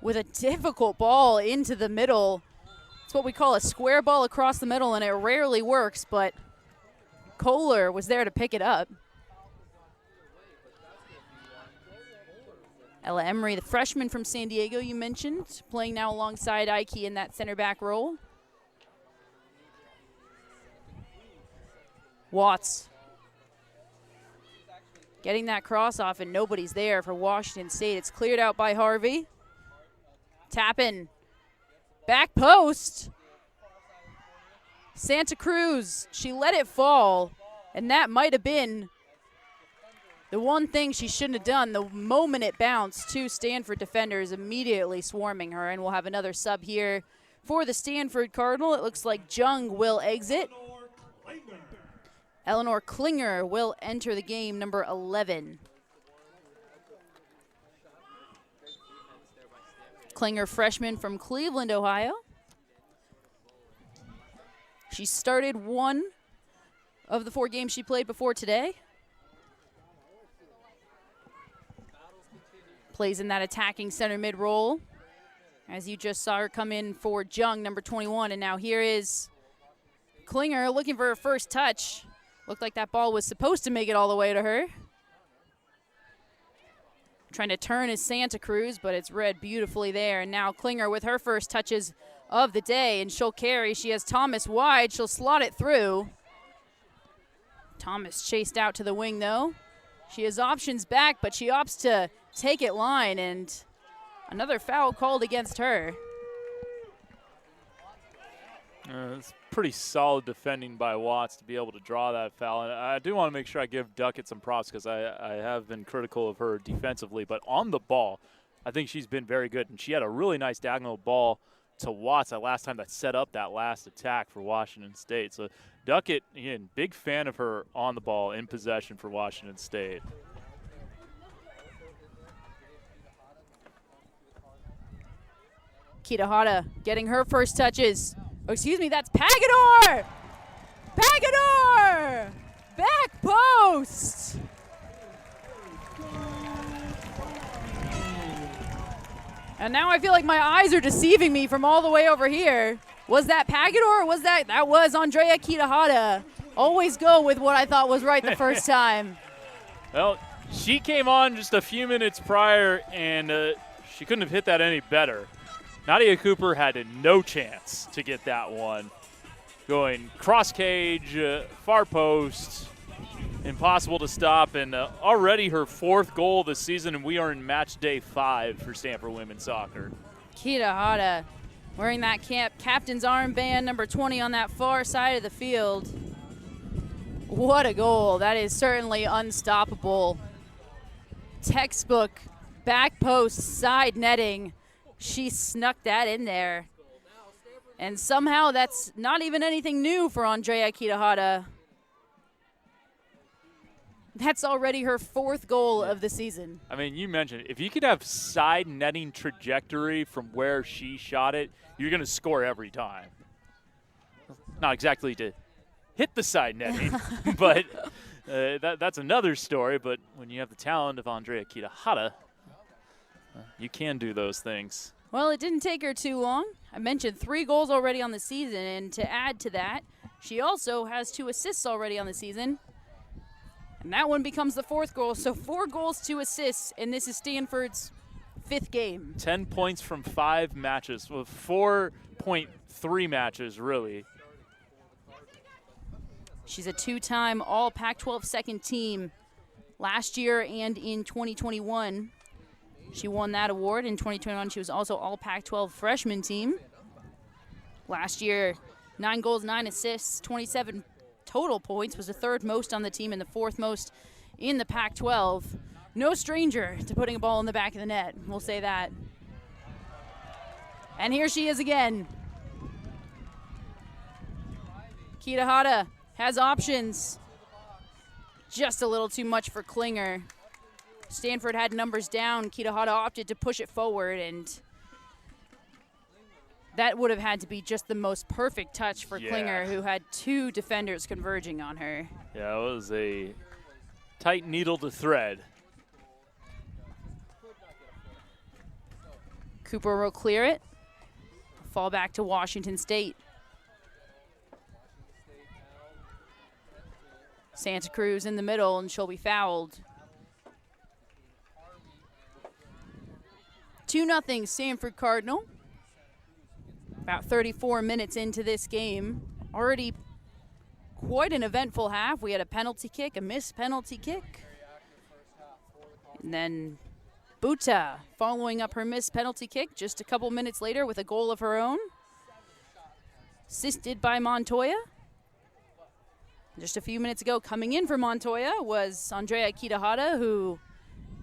with a difficult ball into the middle. It's what we call a square ball across the middle, and it rarely works, but Kohler was there to pick it up. Ella Emery, the freshman from San Diego you mentioned, playing now alongside Ike in that center back role. Watts getting that cross off, and nobody's there for Washington State. It's cleared out by Harvey. Tappin, back post. Santa Cruz, she let it fall, and that might have been the one thing she shouldn't have done. The moment it bounced, two Stanford defenders immediately swarming her, and we'll have another sub here for the Stanford Cardinal. It looks like Jung will exit. Eleanor Klinger will enter the game, number 11. Klinger, freshman from Cleveland, Ohio. She started one of the 4 games she played before today. Plays in that attacking center mid role, as you just saw her come in for Jung, number 21. And now here is Klinger looking for her first touch. Looked like that ball was supposed to make it all the way to her. Trying to turn is Santa Cruz, but it's read beautifully there. And now Klinger with her first touches of the day, and she'll carry. She has Thomas wide. She'll slot it through. Thomas chased out to the wing, though. She has options back, but she opts to take it line, and another foul called against her. It's pretty solid defending by Watts to be able to draw that foul. And I do want to make sure I give Duckett some props because I have been critical of her defensively. But on the ball, I think she's been very good. And she had a really nice diagonal ball to Watts that last time that set up that last attack for Washington State. So Duckett, again, big fan of her on the ball in possession for Washington State. Kitahara getting her first touches. Oh, excuse me, that's Pagador! Pagador! Back post! And now I feel like my eyes are deceiving me from all the way over here. Was that Pagador or was that was Andrea Kitahara? Always go with what I thought was right the first time. Well, she came on just a few minutes prior, and she couldn't have hit that any better. Nadia Cooper had no chance to get that one. Going cross cage, far post, impossible to stop, and already her 4th goal this season, and we are in match day 5 for Stanford women's soccer. Kitahara wearing that captain's armband, number 20 on that far side of the field. What a goal. That is certainly unstoppable. Textbook back post side netting. She snuck that in there. And somehow that's not even anything new for Andrea Kitahara. That's already her 4th goal of the season. I mean, you mentioned if you could have side netting trajectory from where she shot it, you're going to score every time. Not exactly to hit the side netting, but that's another story. But when you have the talent of Andrea Kitahara, you can do those things. Well, it didn't take her too long. I mentioned 3 goals already on the season, and to add to that, she also has 2 assists already on the season. And that one becomes the 4th goal. So 4 goals, 2 assists, and this is Stanford's 5th game. 10 points from 5 matches, well, 4.3 matches, really. She's a 2-time All Pac-12 second team last year and in 2021. She won that award. In 2021, she was also All Pac-12 freshman team. Last year, 9 goals, 9 assists, 27 total points, was the 3rd most on the team and the 4th most in the Pac-12. No stranger to putting a ball in the back of the net, we'll say that. And here she is again. Kitahara has options. Just a little too much for Klinger. Stanford had numbers down. Kitahara opted to push it forward, and that would have had to be just the most perfect touch for Klinger, who had 2 defenders converging on her. Yeah, it was a tight needle to thread. Cooper will clear it. Fall back to Washington State. Santa Cruz in the middle, and she'll be fouled. 2-0 Stanford Cardinal. About 34 minutes into this game. Already quite an eventful half. We had a penalty kick, a missed penalty kick. And then Buta following up her missed penalty kick just a couple minutes later with a goal of her own. Assisted by Montoya. Just a few minutes ago, coming in for Montoya was Andrea Kitahara, who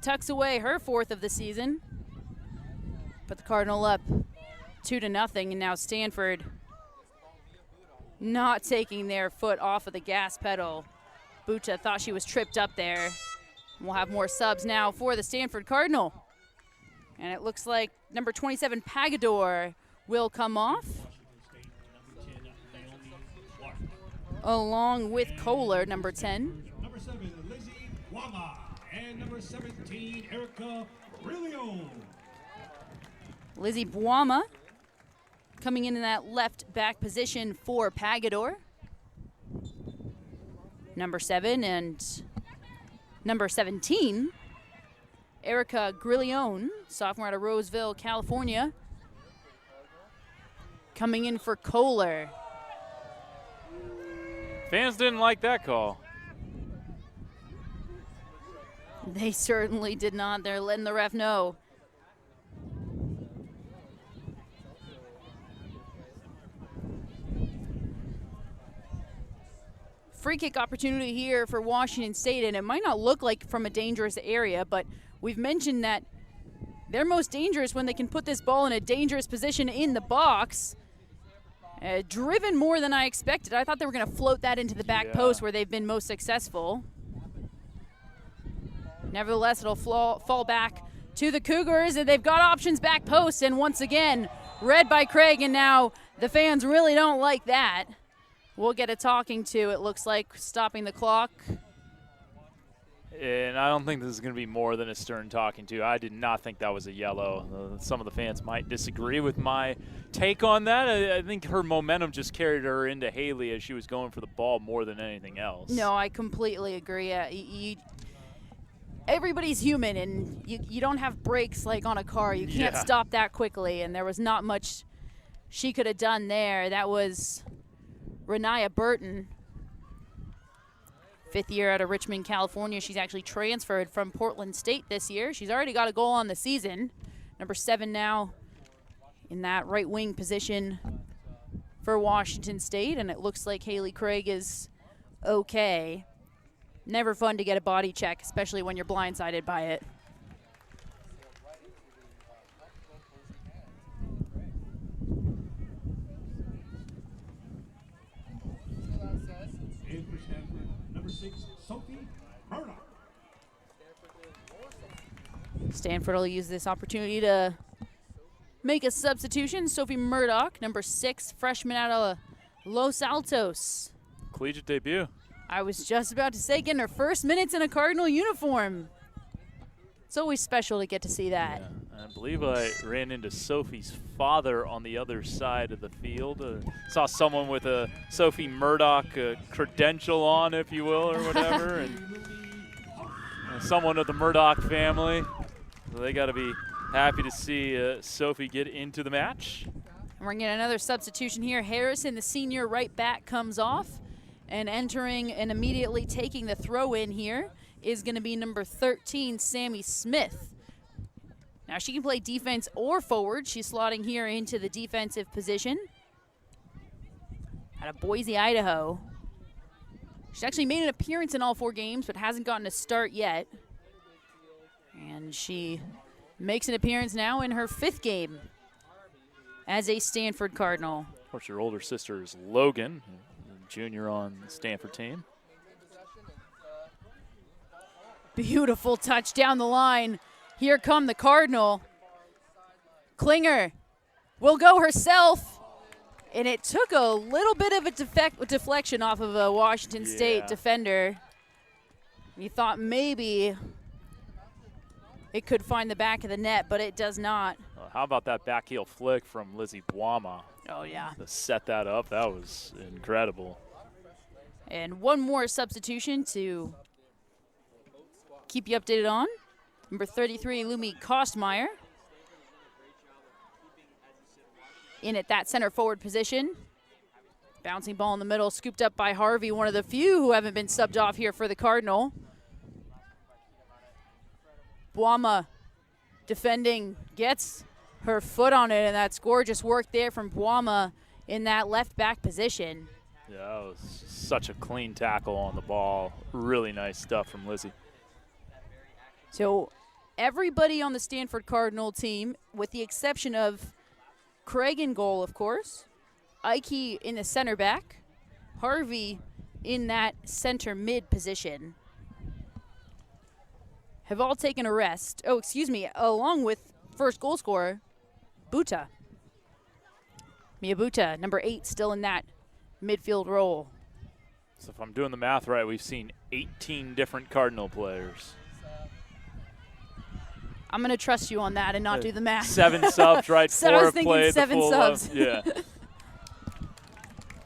tucks away her 4th of the season. Put the Cardinal up 2-0, and now Stanford not taking their foot off of the gas pedal. Bucha thought she was tripped up there. We'll have more subs now for the Stanford Cardinal. And it looks like number 27, Pagador, will come off, along with Kohler, number 10. Number 7, Lizzie Wama. And number 17, Erica Brillion. Lizzie Buama coming in that left back position for Pagador. Number 7 and number 17, Erica Grillion, sophomore out of Roseville, California, coming in for Kohler. Fans didn't like that call. They certainly did not. They're letting the ref know. Free kick opportunity here for Washington State, and it might not look like from a dangerous area, but we've mentioned that they're most dangerous when they can put this ball in a dangerous position in the box. Driven more than I expected. I thought they were going to float that into the back post where they've been most successful. Nevertheless, it'll fall back to the Cougars, and they've got options back post, and once again, read by Craig, and now the fans really don't like that. We'll get a talking to, it looks like, stopping the clock. And I don't think this is going to be more than a stern talking to. I did not think that was a yellow. Some of the fans might disagree with my take on that. I think her momentum just carried her into Haley as she was going for the ball more than anything else. No, I completely agree. Everybody's human, and you don't have brakes like on a car. You can't stop that quickly, and there was not much she could have done there. That was Renaya Burton, 5th year out of Richmond, California. She's actually transferred from Portland State this year. She's already got a goal on the season. Number 7 now in that right wing position for Washington State, and it looks like Haley Craig is okay. Never fun to get a body check, especially when you're blindsided by it. In for Stanford, number 6, Sophie Murdoch. Stanford will use this opportunity to make a substitution. Sophie Murdoch, number 6, freshman out of Los Altos. Collegiate debut. I was just about to say, getting her first minutes in a Cardinal uniform. It's always special to get to see that. Yeah. I believe I ran into Sophie's father on the other side of the field. Saw someone with a Sophie Murdoch credential on, if you will, or whatever. and someone of the Murdoch family. So they got to be happy to see Sophie get into the match. And we're getting another substitution here. Harrison, the senior right back, comes off. And entering and immediately taking the throw in here is going to be number 13, Sammy Smith. Now she can play defense or forward. She's slotting here into the defensive position. Out of Boise, Idaho. She's actually made an appearance in all 4 games, but hasn't gotten a start yet. And she makes an appearance now in her 5th game as a Stanford Cardinal. Of course, your older sister is Logan, junior on the Stanford team. Beautiful touch down the line. Here come the Cardinal. Klinger will go herself. And it took a little bit of a deflection off of a Washington State defender. You thought maybe it could find the back of the net, but it does not. How about that back heel flick from Lizzie Buama? Oh, yeah. To set that up, that was incredible. And one more substitution to keep you updated on. Number 33, Lumi Kostmeyer. In at that center forward position. Bouncing ball in the middle, scooped up by Harvey, one of the few who haven't been subbed off here for the Cardinal. Buama defending, gets her foot on it, and that's gorgeous work there from Buama in that left back position. Yeah, that was such a clean tackle on the ball. Really nice stuff from Lizzie. So everybody on the Stanford Cardinal team, with the exception of Craig in goal, of course, Ike in the center back, Harvey in that center mid position have all taken a rest. Oh, excuse me, along with first goal scorer, Buta. Mia Buta, number 8, still in that midfield role. So if I'm doing the math right, we've seen 18 different Cardinal players. I'm going to trust you on that and not do the math. 7 subs, right? So 4 I was have thinking played 7 the full subs. Yeah.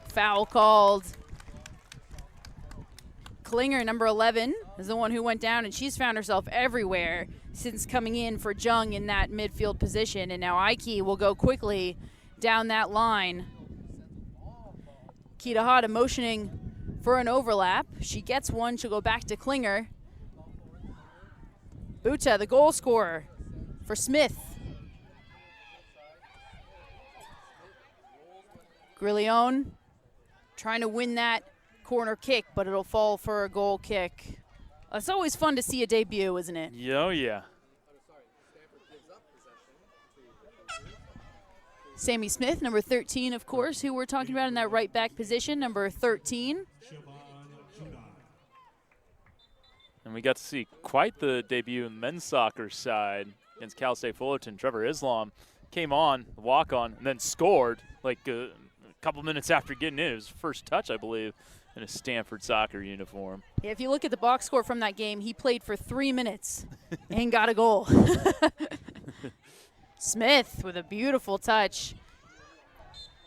Foul called. Klinger, number 11, is the one who went down, and she's found herself everywhere since coming in for Jung in that midfield position. And now Aiki will go quickly down that line. Kitahara motioning for an overlap. She gets one. She'll go back to Klinger. Buta, the goal scorer for Smith. Grillion trying to win that corner kick, but it'll fall for a goal kick. It's always fun to see a debut, isn't it? Oh, yeah. Sammy Smith, number 13, of course, who we're talking about in that right back position, number 13. And we got to see quite the debut in the men's soccer side against Cal State Fullerton. Trevor Islam came on, walk-on, and then scored like a couple minutes after getting in. It was first touch, I believe, in a Stanford soccer uniform. Yeah, if you look at the box score from that game, he played for 3 minutes and got a goal. Smith with a beautiful touch.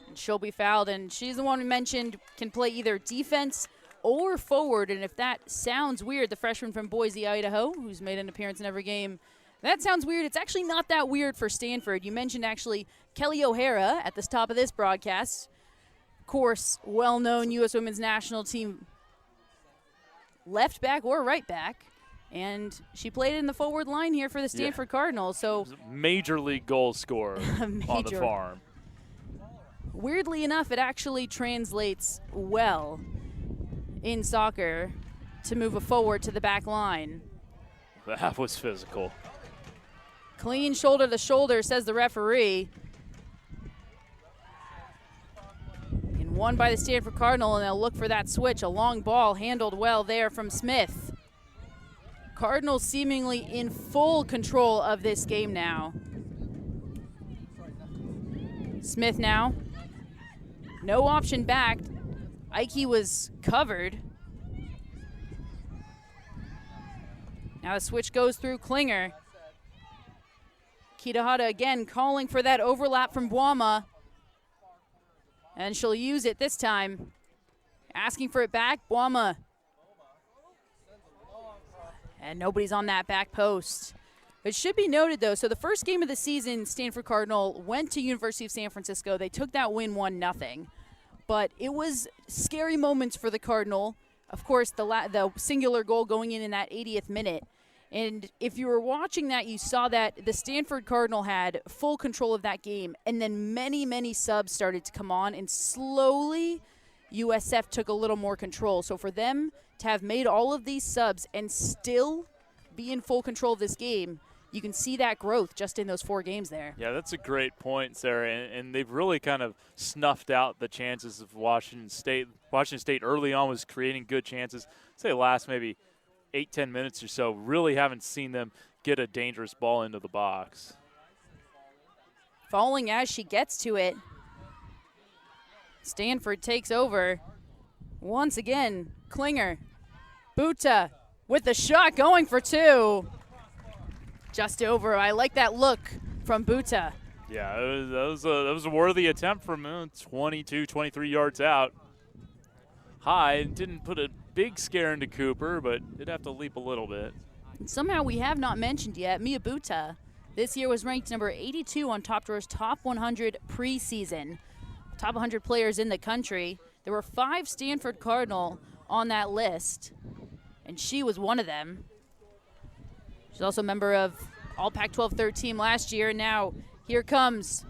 And she'll be fouled, and she's the one we mentioned can play either defense or forward. And if that sounds weird, the freshman from Boise, Idaho, who's made an appearance in every game, that sounds weird. It's actually not that weird for Stanford. You mentioned actually Kelly O'Hara at the top of this broadcast. Of course, well-known U.S. Women's National Team left back or right back. And she played in the forward line here for the Stanford Cardinals. So major league goal scorer on the farm. Weirdly enough, it actually translates well in soccer to move a forward to the back line. That was physical. Clean shoulder to shoulder, says the referee. And won by the Stanford Cardinal, and they'll look for that switch. A long ball handled well there from Smith. Cardinals seemingly in full control of this game now. Smith now. No option back. Aiki was covered. Now the switch goes through Klinger. Kitahara again calling for that overlap from Bwama. And she'll use it this time. Asking for it back, Bwama. And nobody's on that back post. It should be noted, though, so the first game of the season, Stanford Cardinal went to University of San Francisco. They took that win 1-0. But it was scary moments for the Cardinal. Of course, the singular goal going in that 80th minute. And if you were watching that, you saw that the Stanford Cardinal had full control of that game. And then many, many subs started to come on. And slowly, USF took a little more control. So for them to have made all of these subs and still be in full control of this game, you can see that growth just in those 4 games there. Yeah, that's a great point, Sarah. And they've really kind of snuffed out the chances of Washington State. Washington State early on was creating good chances. Say the last maybe 8-10 minutes or so, really haven't seen them get a dangerous ball into the box. Falling as she gets to it. Stanford takes over. Once again, Klinger. Buta with the shot going for 2. Just over. I like that look from Buta. Yeah, that was a worthy attempt from 22, 23 yards out. High, didn't put a big scare into Cooper, but did have to leap a little bit. And somehow we have not mentioned yet, Mia Buta this year was ranked number 82 on Top Drawer's Top 100 preseason. Top 100 players in the country. There were 5 Stanford Cardinal on that list, and she was one of them. She's also a member of All Pac-12 third team last year. Now here comes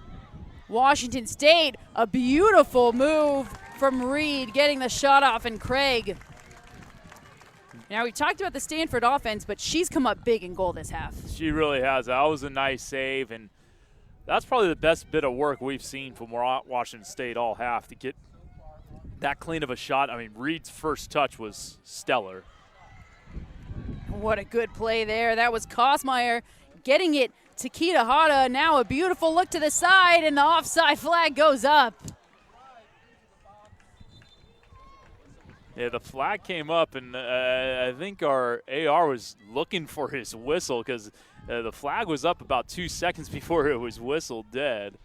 Washington State. A beautiful move from Reed, getting the shot off, and Craig. Now we talked about the Stanford offense, but she's come up big in goal this half. She really has. That was a nice save, and that's probably the best bit of work we've seen from Washington State all half to get that clean of a shot. I mean, Reed's first touch was stellar. What a good play there. That was Kosmeyer getting it to Kitahara. Now a beautiful look to the side, and the offside flag goes up. Yeah, the flag came up, and I think our AR was looking for his whistle because the flag was up about 2 seconds before it was whistled dead.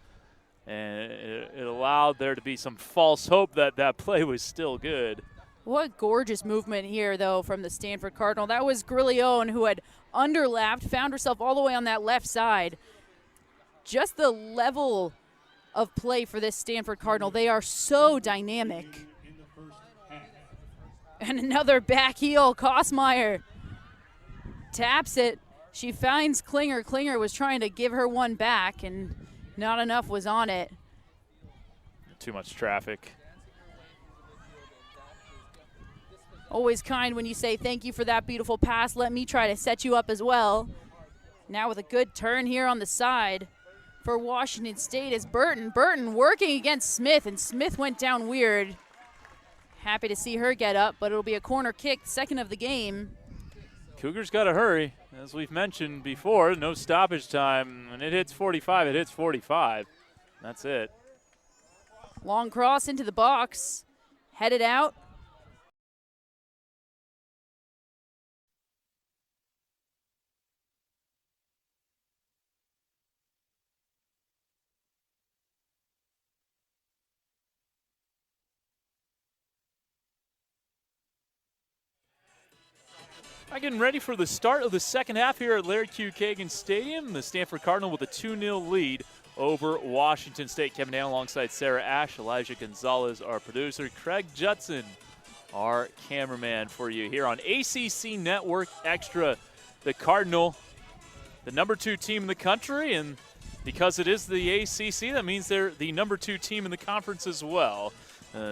And it allowed there to be some false hope that that play was still good. What gorgeous movement here, though, from the Stanford Cardinal. That was Grillon, who had underlapped, found herself all the way on that left side. Just the level of play for this Stanford Cardinal. They are so dynamic. And another back heel. Kosmeyer taps it. She finds Klinger. Klinger was trying to give her one back, and not enough was on it. Too much traffic. Always kind when you say thank you for that beautiful pass. Let me try to set you up as well. Now with a good turn here on the side for Washington State is Burton. Burton working against Smith, and Smith went down weird. Happy to see her get up, but it'll be a corner kick, second of the game. Cougars got to hurry. As we've mentioned before, no stoppage time. When it hits 45, it hits 45. That's it. Long cross into the box. Headed out. Getting ready for the start of the second half here at Larry Q. Kagan Stadium. The Stanford Cardinal with a 2-0 lead over Washington State. Kevin Dan alongside Sarah Ash, Elijah Gonzalez, our producer, Craig Judson, our cameraman for you here on ACC Network Extra. The Cardinal, the number 2 team in the country, and because it is the ACC, that means they're the number 2 team in the conference as well.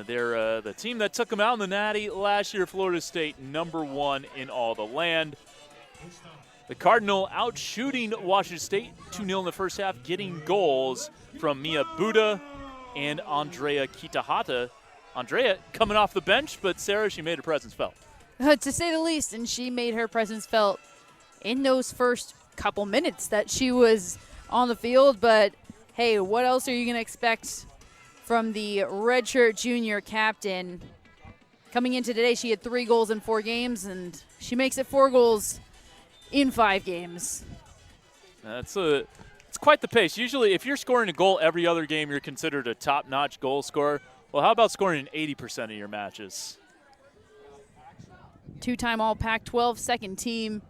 They're the team that took them out in the Natty last year. Florida State, number 1 in all the land. The Cardinal out shooting Washington State 2-0 in the first half, getting goals from Mia Buda and Andrea Kitahara. Andrea coming off the bench, but Sarah, she made her presence felt. To say the least, and she made her presence felt in those first couple minutes that she was on the field. But, hey, what else are you going to expect from the redshirt junior captain? Coming into today, she had 3 goals in 4 games, and she makes it 4 goals in 5 games. It's quite the pace. Usually, if you're scoring a goal every other game, you're considered a top-notch goal scorer. Well, how about scoring in 80% of your matches? 2-time All Pac-12 second team.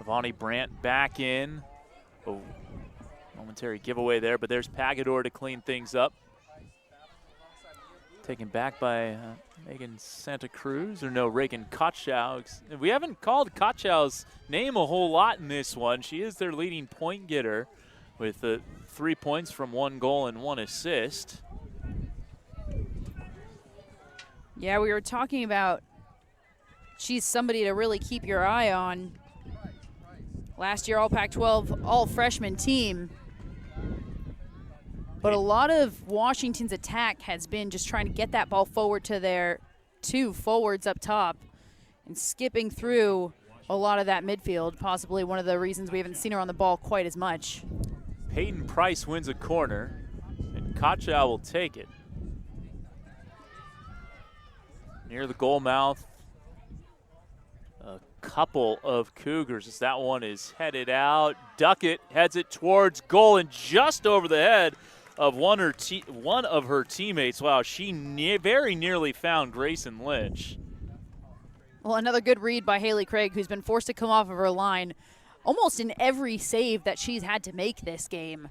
Avani Brandt back in. Oh, momentary giveaway there, but there's Pagador to clean things up. Taken back by Megan Santa Cruz, or no, Reagan Kotschow. We haven't called Kotschow's name a whole lot in this one. She is their leading point getter with 3 points from 1 goal and 1 assist. Yeah, we were talking about she's somebody to really keep your eye on. Last year, All Pac-12, all freshman team. But a lot of Washington's attack has been just trying to get that ball forward to their 2 forwards up top and skipping through a lot of that midfield, possibly one of the reasons we haven't seen her on the ball quite as much. Peyton Price wins a corner, and Kotschow will take it. Near the goal mouth, a couple of Cougars as that one is headed out. Duckett heads it towards goal and just over the head of one of her teammates. Wow, she very nearly found Grayson Lynch. Well, another good read by Haley Craig, who's been forced to come off of her line almost in every save that she's had to make this game.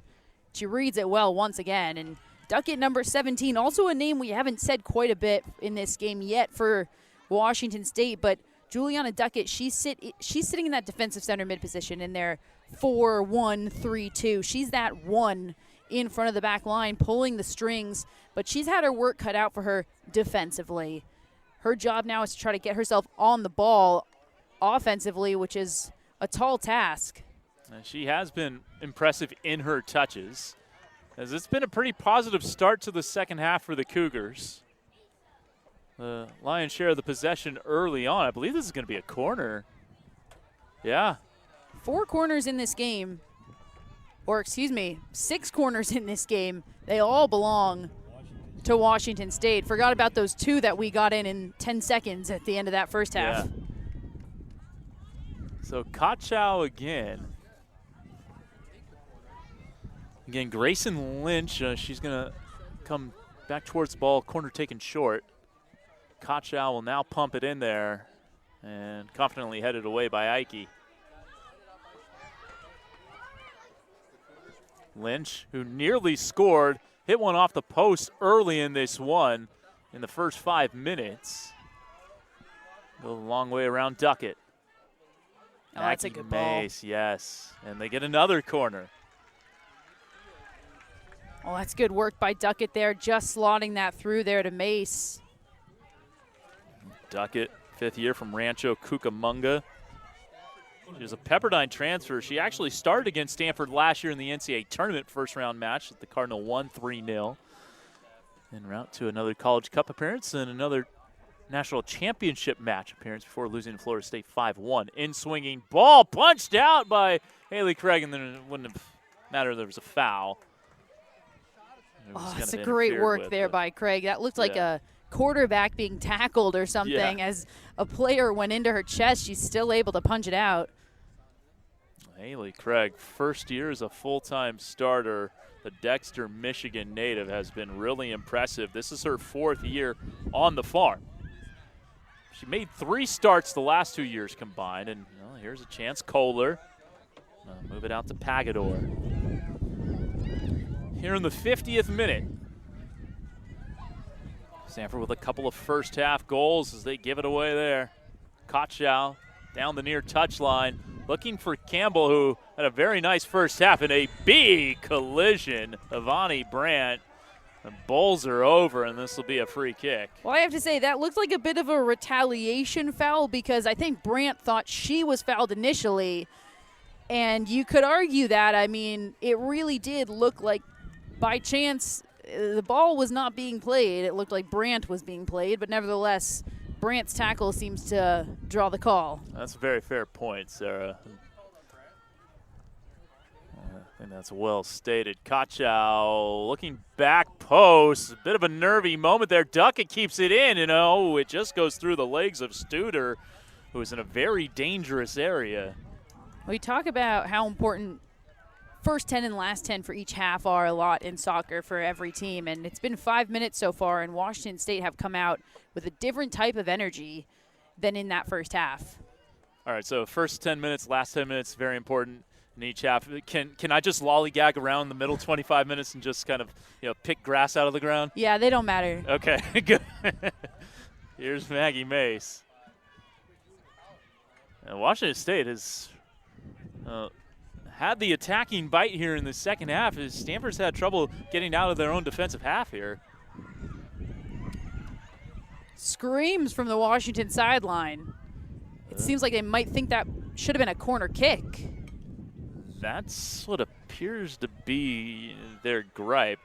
She reads it well once again. And Duckett, number 17, also a name we haven't said quite a bit in this game yet for Washington State, but Juliana Duckett, she's sitting in that defensive center mid position in their 4-1-3-2. She's that one in front of the back line, pulling the strings, but she's had her work cut out for her defensively. Her job now is to try to get herself on the ball offensively, which is a tall task. She has been impressive in her touches. as it's been a pretty positive start to the second half for the Cougars. The lion's share of the possession early on. I believe this is going to be a corner. Yeah. 4 corners in this game, or excuse me, 6 corners in this game. They all belong to Washington State. Forgot about those 2 that we got in 10 seconds at the end of that first half. Yeah. So Kochow again. Again, Grayson Lynch, she's going to come back towards the ball, corner taken short. Kochow will now pump it in there and confidently headed away by Ike. Lynch, who nearly scored, hit one off the post early in this one in the first 5 minutes. Go a long way around Duckett. Oh, that's a good ball. Mace, yes. And they get another corner. Oh, that's good work by Duckett there, just slotting that through there to Mace. Duckett, 5th year from Rancho Cucamonga. She was a Pepperdine transfer. She actually started against Stanford last year in the NCAA tournament first-round match that the Cardinal won 3-0. En route to another College Cup appearance and another National Championship match appearance before losing to Florida State 5-1. In-swinging ball punched out by Haley Craig, and then it wouldn't have mattered if there was a foul. Oh, that's a great work there by Craig. That looked like a quarterback being tackled or something. As a player went into her chest, she's still able to punch it out. Haley Craig, first year as a full-time starter. The Dexter, Michigan native has been really impressive. This is her 4th year on the farm. She made 3 starts the last 2 years combined, and here's a chance. Kohler, move it out to Pagador. Here in the 50th minute. Stanford with a couple of first half goals as they give it away there. Kochow down the near touchline, looking for Campbell, who had a very nice first half in a big collision. Avani Brandt bowls her over, and this will be a free kick. Well, I have to say, that looked like a bit of a retaliation foul because I think Brandt thought she was fouled initially, and you could argue that. I mean, it really did look like by chance the ball was not being played. It looked like Brandt was being played, but nevertheless, Brandt's tackle seems to draw the call. That's a very fair point, Sarah. I think that's well stated. Kochow looking back post. A bit of a nervy moment there. Duckett keeps it in, it just goes through the legs of Studer, who is in a very dangerous area. We talk about how important first 10 and last 10 for each half are a lot in soccer for every team, and it's been 5 minutes so far, and Washington State have come out with a different type of energy than in that first half. All right, so first 10 minutes, last 10 minutes, very important in each half. Can I just lollygag around the middle 25 minutes and just kind of pick grass out of the ground? Yeah, they don't matter. Okay, good. Here's Maggie Mace. And Washington State has had the attacking bite here in the second half, as Stanford's had trouble getting out of their own defensive half here. Screams from the Washington sideline. It seems like they might think that should have been a corner kick. That's what appears to be their gripe.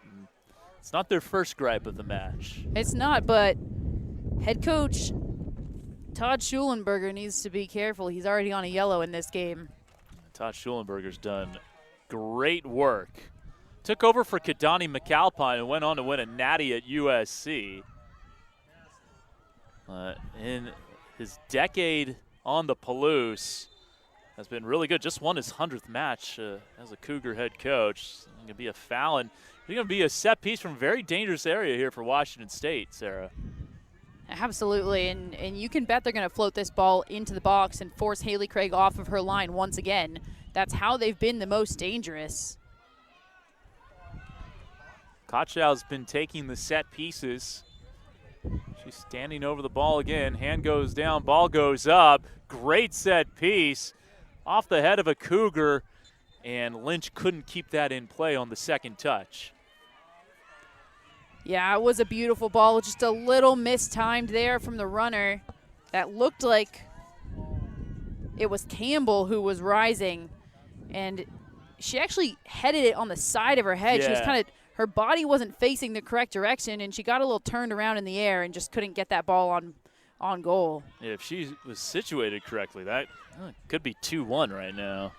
It's not their first gripe of the match. It's not, but head coach Todd Schulenberger needs to be careful. He's already on a yellow in this game. Todd Schulenberger's done great work. Took over for Kadani McAlpine and went on to win a natty at USC. In his decade on the Palouse, has been really good. Just won his 100th match as a Cougar head coach. It's going to be a foul, and it's going to be a set piece from a very dangerous area here for Washington State, Sarah. Absolutely, and you can bet they're going to float this ball into the box and force Haley Craig off of her line once again. That's how they've been the most dangerous. Kochow's been taking the set pieces. She's standing over the ball again. Hand goes down, ball goes up. Great set piece off the head of a Cougar, and Lynch couldn't keep that in play on the second touch. Yeah, it was a beautiful ball, just a little mistimed there from the runner. That looked like it was Campbell who was rising, and she actually headed it on the side of her head. Yeah. She was kind of her body wasn't facing the correct direction, and she got a little turned around in the air and just couldn't get that ball on goal. Yeah, if she was situated correctly, that could be 2-1 right now.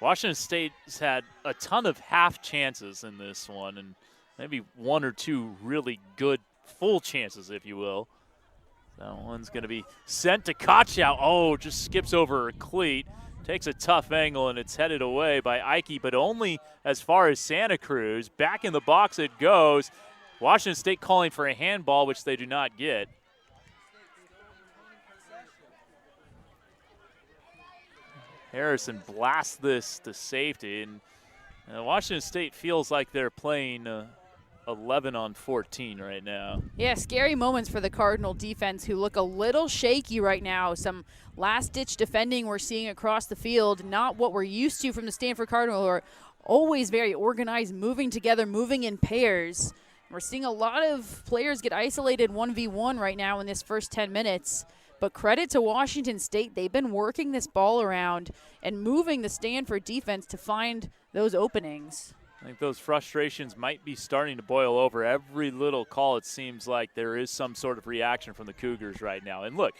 Washington State's had a ton of half chances in this one, and maybe one or two really good full chances, if you will. That one's going to be sent to Kochow. Oh, just skips over her cleat. Takes a tough angle, and it's headed away by Ike, but only as far as Santa Cruz. Back in the box it goes. Washington State calling for a handball, which they do not get. Harrison blasts this to safety, and Washington State feels like they're playing 11 on 14 right now. Yeah, scary moments for the Cardinal defense, who look a little shaky right now. Some last-ditch defending we're seeing across the field, not what we're used to from the Stanford Cardinal, who are always very organized, moving together, moving in pairs. We're seeing a lot of players get isolated 1v1 right now in this first 10 minutes. But credit to Washington State. They've been working this ball around and moving the Stanford defense to find those openings. I think those frustrations might be starting to boil over. Every little call, it seems like there is some sort of reaction from the Cougars right now. And look,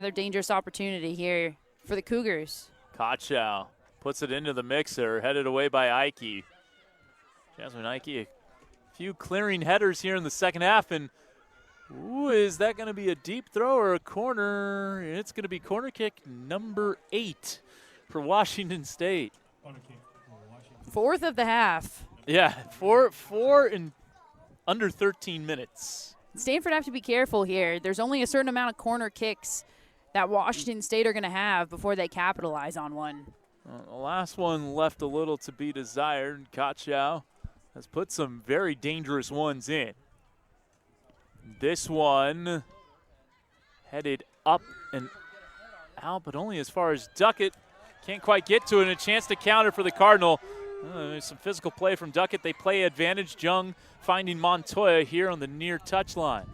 Another dangerous opportunity here for the Cougars. Kochow puts it into the mixer, headed away by Ike. Jasmine Ike, a few clearing headers here in the second half, and ooh, is that going to be a deep throw or a corner? It's going to be corner kick number 8 for Washington State. Fourth of the half. Yeah, four in under 13 minutes. Stanford have to be careful here. There's only a certain amount of corner kicks that Washington State are going to have before they capitalize on one. The last one left a little to be desired. Kochow has put some very dangerous ones in. This one headed up and out, but only as far as Duckett. Can't quite get to it, and a chance to counter for the Cardinal. There's some physical play from Duckett. They play advantage. Jung finding Montoya here on the near touchline.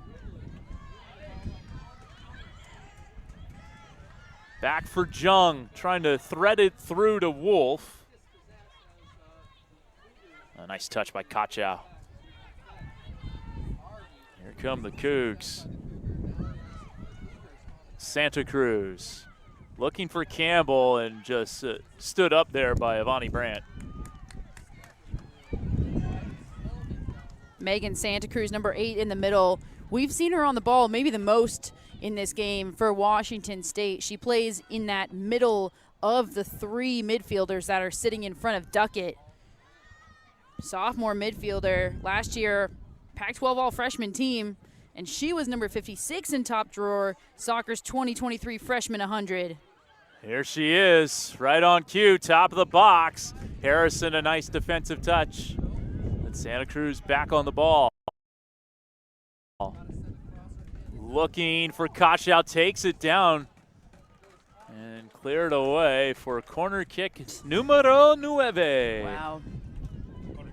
Back for Jung, trying to thread it through to Wolf. A nice touch by Kochow. Here come the Cougs. Santa Cruz looking for Campbell and just stood up there by Avani Brandt. Megan Santa Cruz, number 8 in the middle. We've seen her on the ball maybe the most in this game for Washington State. She plays in that middle of the 3 midfielders that are sitting in front of Duckett. Sophomore midfielder, last year Pac-12 all-freshman team, and she was number 56 in top drawer, soccer's 2023 freshman 100. Here she is, right on cue, top of the box. Harrison, a nice defensive touch. And Santa Cruz back on the ball. Looking for Kochow, takes it down and cleared away for a corner kick, numero 9. Wow.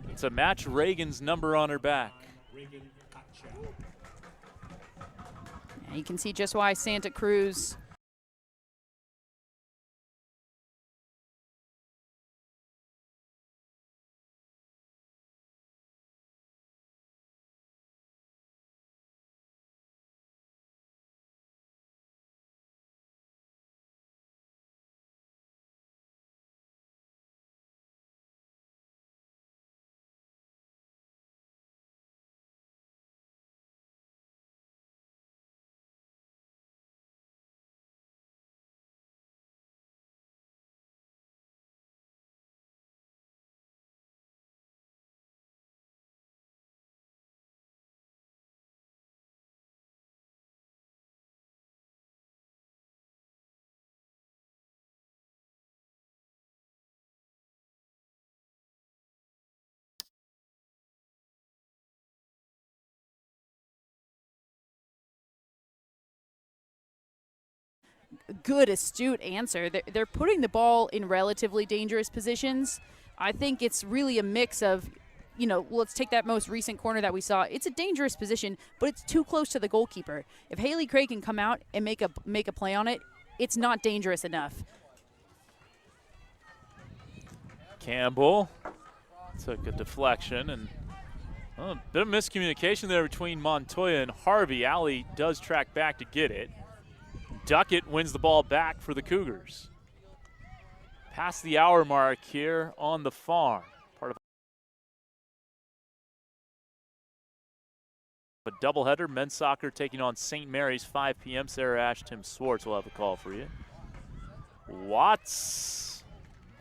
It's a match Reagan's number on her back. You can see just why Santa Cruz good, astute answer. They're putting the ball in relatively dangerous positions. I think it's really a mix of, let's take that most recent corner that we saw. It's a dangerous position, but it's too close to the goalkeeper. If Haley Craig can come out and make a play on it, it's not dangerous enough. Campbell took a deflection, and a bit of miscommunication there between Montoya and Harvey. Alley does track back to get it. Duckett wins the ball back for the Cougars. Past the hour mark here on the farm. Part of a doubleheader. Men's soccer taking on St. Mary's, 5 p.m. Sarah Ash, Tim Swartz will have a call for you. Watts,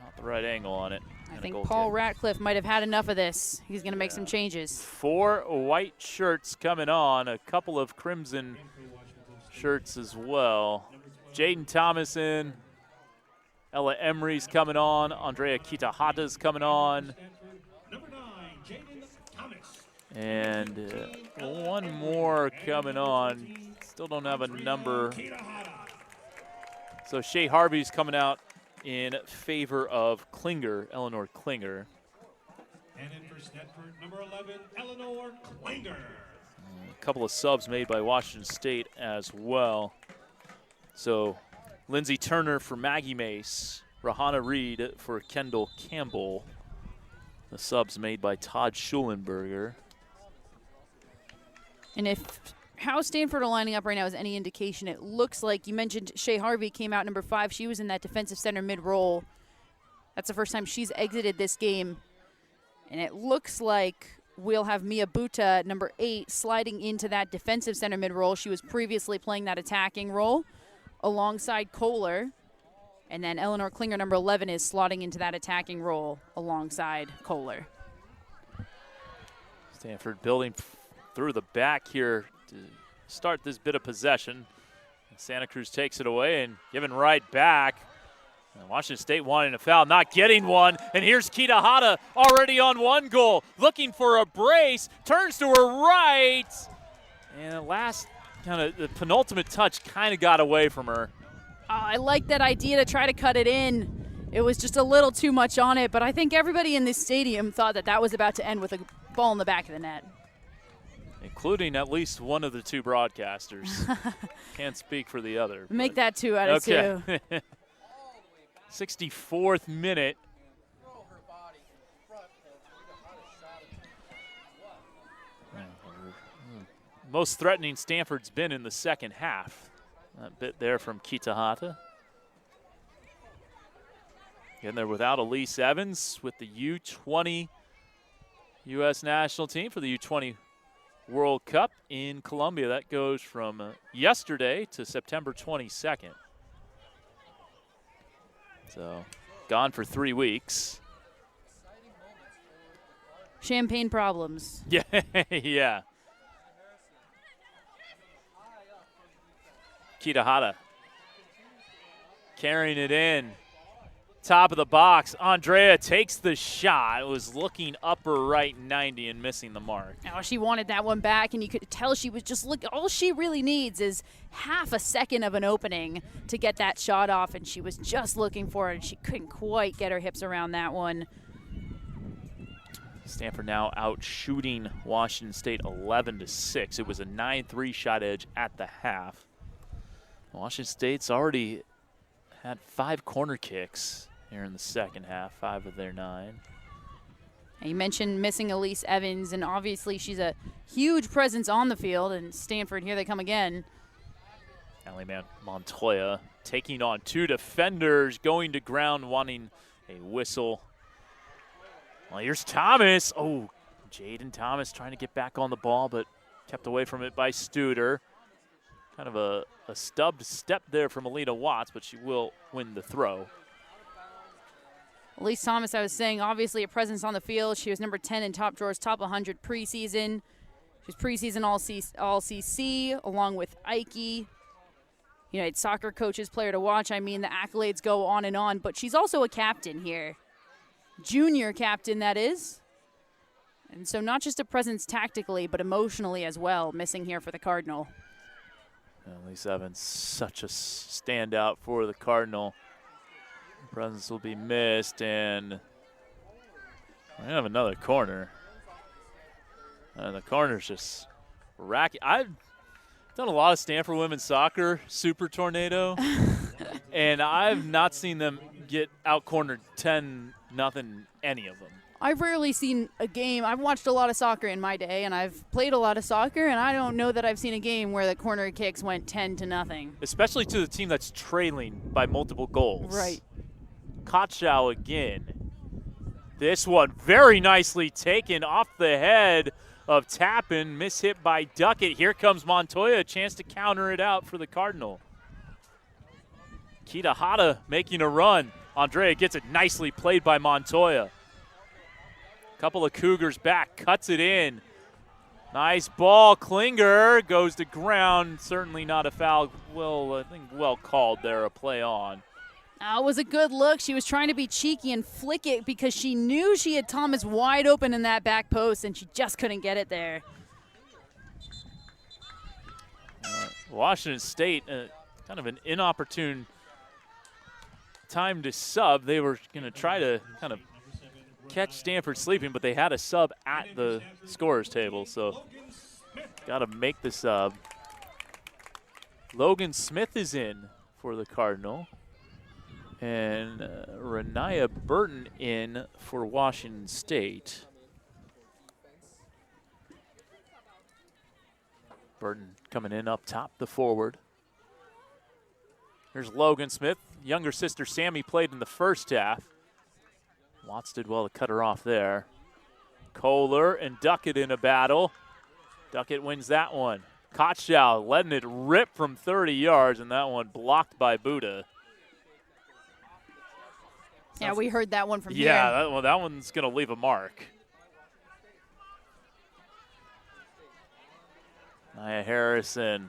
not the right angle on it. I think Paul Ratcliffe might have had enough of this. He's going to make some changes. 4 white shirts coming on, a couple of crimson shirts as well. Jaden Thomas in. Ella Emery's coming on. Andrea Kitahata's coming on. And one more coming on. Still don't have a number. So Shea Harvey's coming out in favor of Klinger, Eleanor Klinger. And in for Stanford, number 11, Eleanor Klinger. A couple of subs made by Washington State as well. So Lindsey Turner for Maggie Mace, Rahana Reed for Kendall Campbell. The subs made by Todd Schulenberger. And if how Stanford are lining up right now is any indication, it looks like, you mentioned Shea Harvey came out number 5. She was in that defensive center mid-roll. That's the first time she's exited this game. And it looks like we'll have Mia Buta, number 8, sliding into that defensive center mid-roll. She was previously playing that attacking role alongside Kohler. And then Eleanor Klinger, number 11, is slotting into that attacking role alongside Kohler. Stanford building through the back here to start this bit of possession. Santa Cruz takes it away and giving right back. And Washington State wanting a foul, not getting one. And here's Kitahara already on 1 goal, looking for a brace, turns to her right. And the last the penultimate touch kind of got away from her. I like that idea to try to cut it in. It was just a little too much on it, but I think everybody in this stadium thought that that was about to end with a ball in the back of the net. Including at least one of the 2 broadcasters. Can't speak for the other. Make that 2 out of 2. 64th minute. Most threatening Stanford's been in the second half. That bit there from Kitahara. Getting there without Elise Evans with the U20 U.S. national team for the U20 World Cup in Colombia. That goes from yesterday to September 22nd. So, gone for 3 weeks. Champagne problems. Yeah, yeah. Kitahara carrying it in. Top of the box. Andrea takes the shot. It was looking upper right 90 and missing the mark. Oh, she wanted that one back, and you could tell she was just looking. All she really needs is half a second of an opening to get that shot off, and she was just looking for it, and she couldn't quite get her hips around that one. Stanford now out shooting Washington State 11-6. It was a 9-3 shot edge at the half. Washington State's already had 5 corner kicks here in the second half, 5 of their 9. You mentioned missing Elise Evans, and obviously she's a huge presence on the field, and Stanford, here they come again. Allie Montoya taking on 2 defenders, going to ground, wanting a whistle. Well, here's Thomas. Oh, Jaden Thomas trying to get back on the ball, but kept away from it by Studer. Kind of a stubbed step there from Alita Watts, but she will win the throw. Elise Thomas, I was saying, obviously a presence on the field. She was number 10 in Top Drawer's Top 100 preseason. She was preseason All-CC, along with Ike. United Soccer Coaches Player to Watch. I mean, the accolades go on and on, but she's also a captain here. Junior captain, that is. And so not just a presence tactically, but emotionally as well, missing here for the Cardinal. Elise Evans, such a standout for the Cardinal. Presence will be missed, and we have another corner. And the corner's just racky. I've done a lot of Stanford women's soccer, Super Tornado, and I've not seen them get out-cornered 10-0, any of them. I've rarely seen a game. I've watched a lot of soccer in my day, and I've played a lot of soccer, and I don't know that I've seen a game where the corner kicks went 10-0. Especially to the team that's trailing by multiple goals. Right. Kotschow again. This one very nicely taken off the head of Tappan. Mishit by Duckett. Here comes Montoya, a chance to counter it out for the Cardinal. Kitahara making a run. Andrea gets it nicely played by Montoya. Couple of Cougars back, cuts it in. Nice ball. Klinger goes to ground. Certainly not a foul. Well, I think well called there, a play on. It was a good look. She was trying to be cheeky and flick it because she knew she had Thomas wide open in that back post, and she just couldn't get it there. Washington State, kind of an inopportune time to sub. They were going to try to kind of catch Stanford sleeping, but they had a sub at the scorer's table, so got to make the sub. Logan Smith is in for the Cardinal, and Renaya Burton in for Washington State. Burton coming in up top, the forward. Here's Logan Smith. Younger sister Sammy played in the first half. Watts did well to cut her off there. Kohler and Duckett in a battle. Duckett wins that one. Kotschow letting it rip from 30 yards, and that one blocked by Buda. Yeah, we heard that one from here. Yeah, that one's going to leave a mark. Nia Harrison.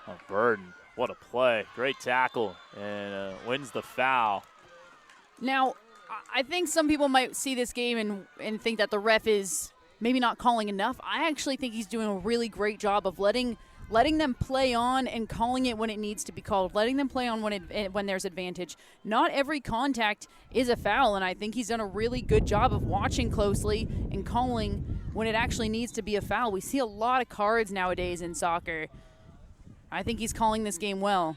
Oh, Burden, what a play. Great tackle, and wins the foul. Now, I think some people might see this game and think that the ref is maybe not calling enough. I actually think he's doing a really great job of letting them play on and calling it when it needs to be called, letting them play on when there's advantage. Not every contact is a foul, and I think he's done a really good job of watching closely and calling when it actually needs to be a foul. We see a lot of cards nowadays in soccer. I think he's calling this game well.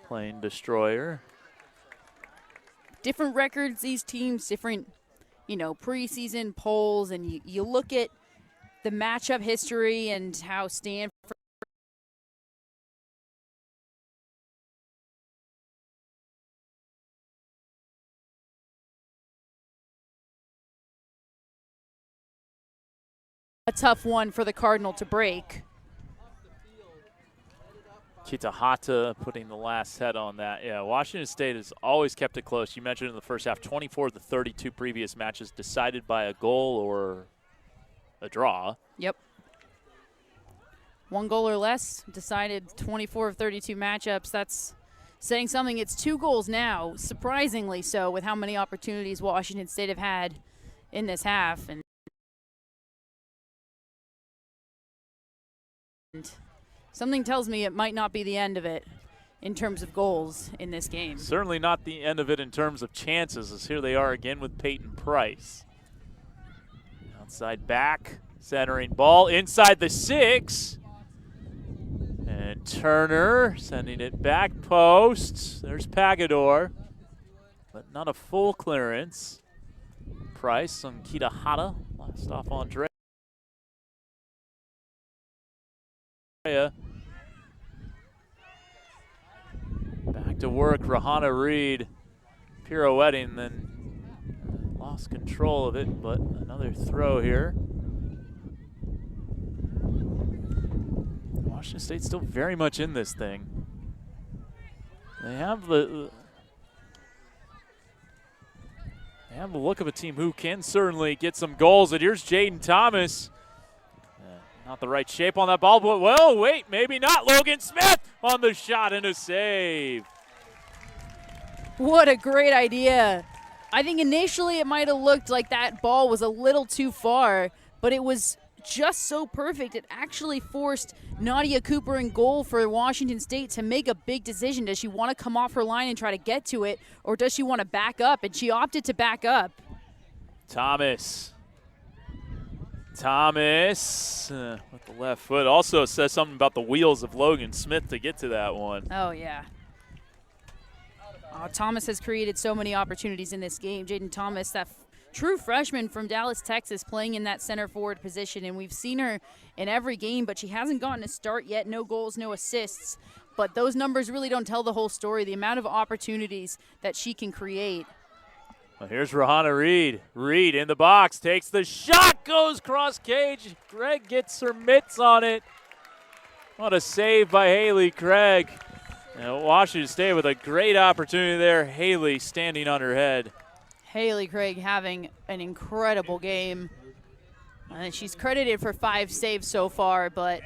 Plane destroyer. Different records, these teams, different, preseason polls, and you look at the matchup history and how Stanford a tough one for the Cardinal to break. Kitahata putting the last head on that. Yeah, Washington State has always kept it close. You mentioned in the first half, 24 of the 32 previous matches decided by a goal or a draw. Yep. One goal or less decided 24 of 32 matchups. That's saying something. It's 2 goals now, surprisingly so, with how many opportunities Washington State have had in this half. And something tells me it might not be the end of it in terms of goals in this game. Certainly not the end of it in terms of chances, as here they are again with Peyton Price. Outside back, centering ball inside the 6. And Turner sending it back post. There's Pagador, but not a full clearance. Price on Kitahata, last off Andre. Back to work, Rahana Reed pirouetting, then lost control of it, but another throw here. Washington State still very much in this thing. They have the look of a team who can certainly get some goals, and here's Jaden Thomas. Not the right shape on that ball, but well, wait, maybe not. Logan Smith on the shot and a save. What a great idea. I think initially it might have looked like that ball was a little too far, but it was just so perfect. It actually forced Nadia Cooper in goal for Washington State to make a big decision. Does she want to come off her line and try to get to it, or does she want to back up? And she opted to back up. Thomas Thomas with the left foot. Also says something about the wheels of Logan Smith to get to that one. Oh, yeah. Thomas has created so many opportunities in this game. Jaden Thomas, that true freshman from Dallas, Texas, playing in that center forward position. And we've seen her in every game, but she hasn't gotten a start yet. No goals, no assists. But those numbers really don't tell the whole story, the amount of opportunities that she can create. Well, here's Rahana Reed. Reed in the box, takes the shot, goes cross cage. Craig gets her mitts on it. What a save by Haley Craig. And Washington State with a great opportunity there. Haley standing on her head. Haley Craig having an incredible game. She's credited for 5 saves so far, but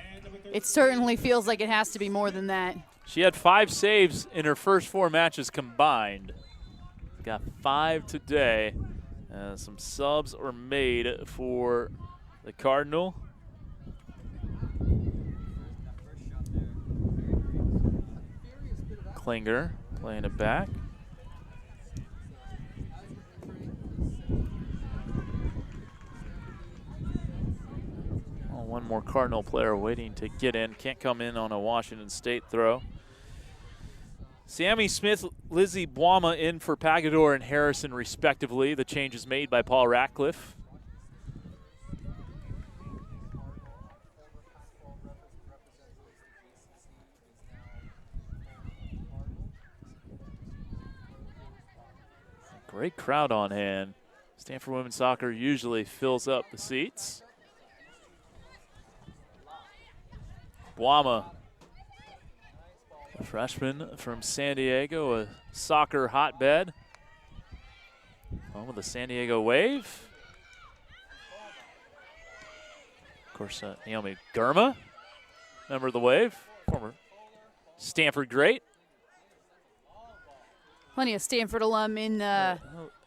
it certainly feels like it has to be more than that. She had 5 saves in her first 4 matches combined. Got 5 today. Some subs are made for the Cardinal. Klinger playing it back. Oh, one more Cardinal player waiting to get in. Can't come in on a Washington State throw. Sammy Smith, Lizzie Buama in for Pagador and Harrison, respectively. The change is made by Paul Ratcliffe. Great crowd on hand. Stanford women's soccer usually fills up the seats. Buama, a freshman from San Diego, a soccer hotbed. Home with the San Diego Wave. Of course, Naomi Gurma, member of the Wave, former Stanford great. Plenty of Stanford alum in the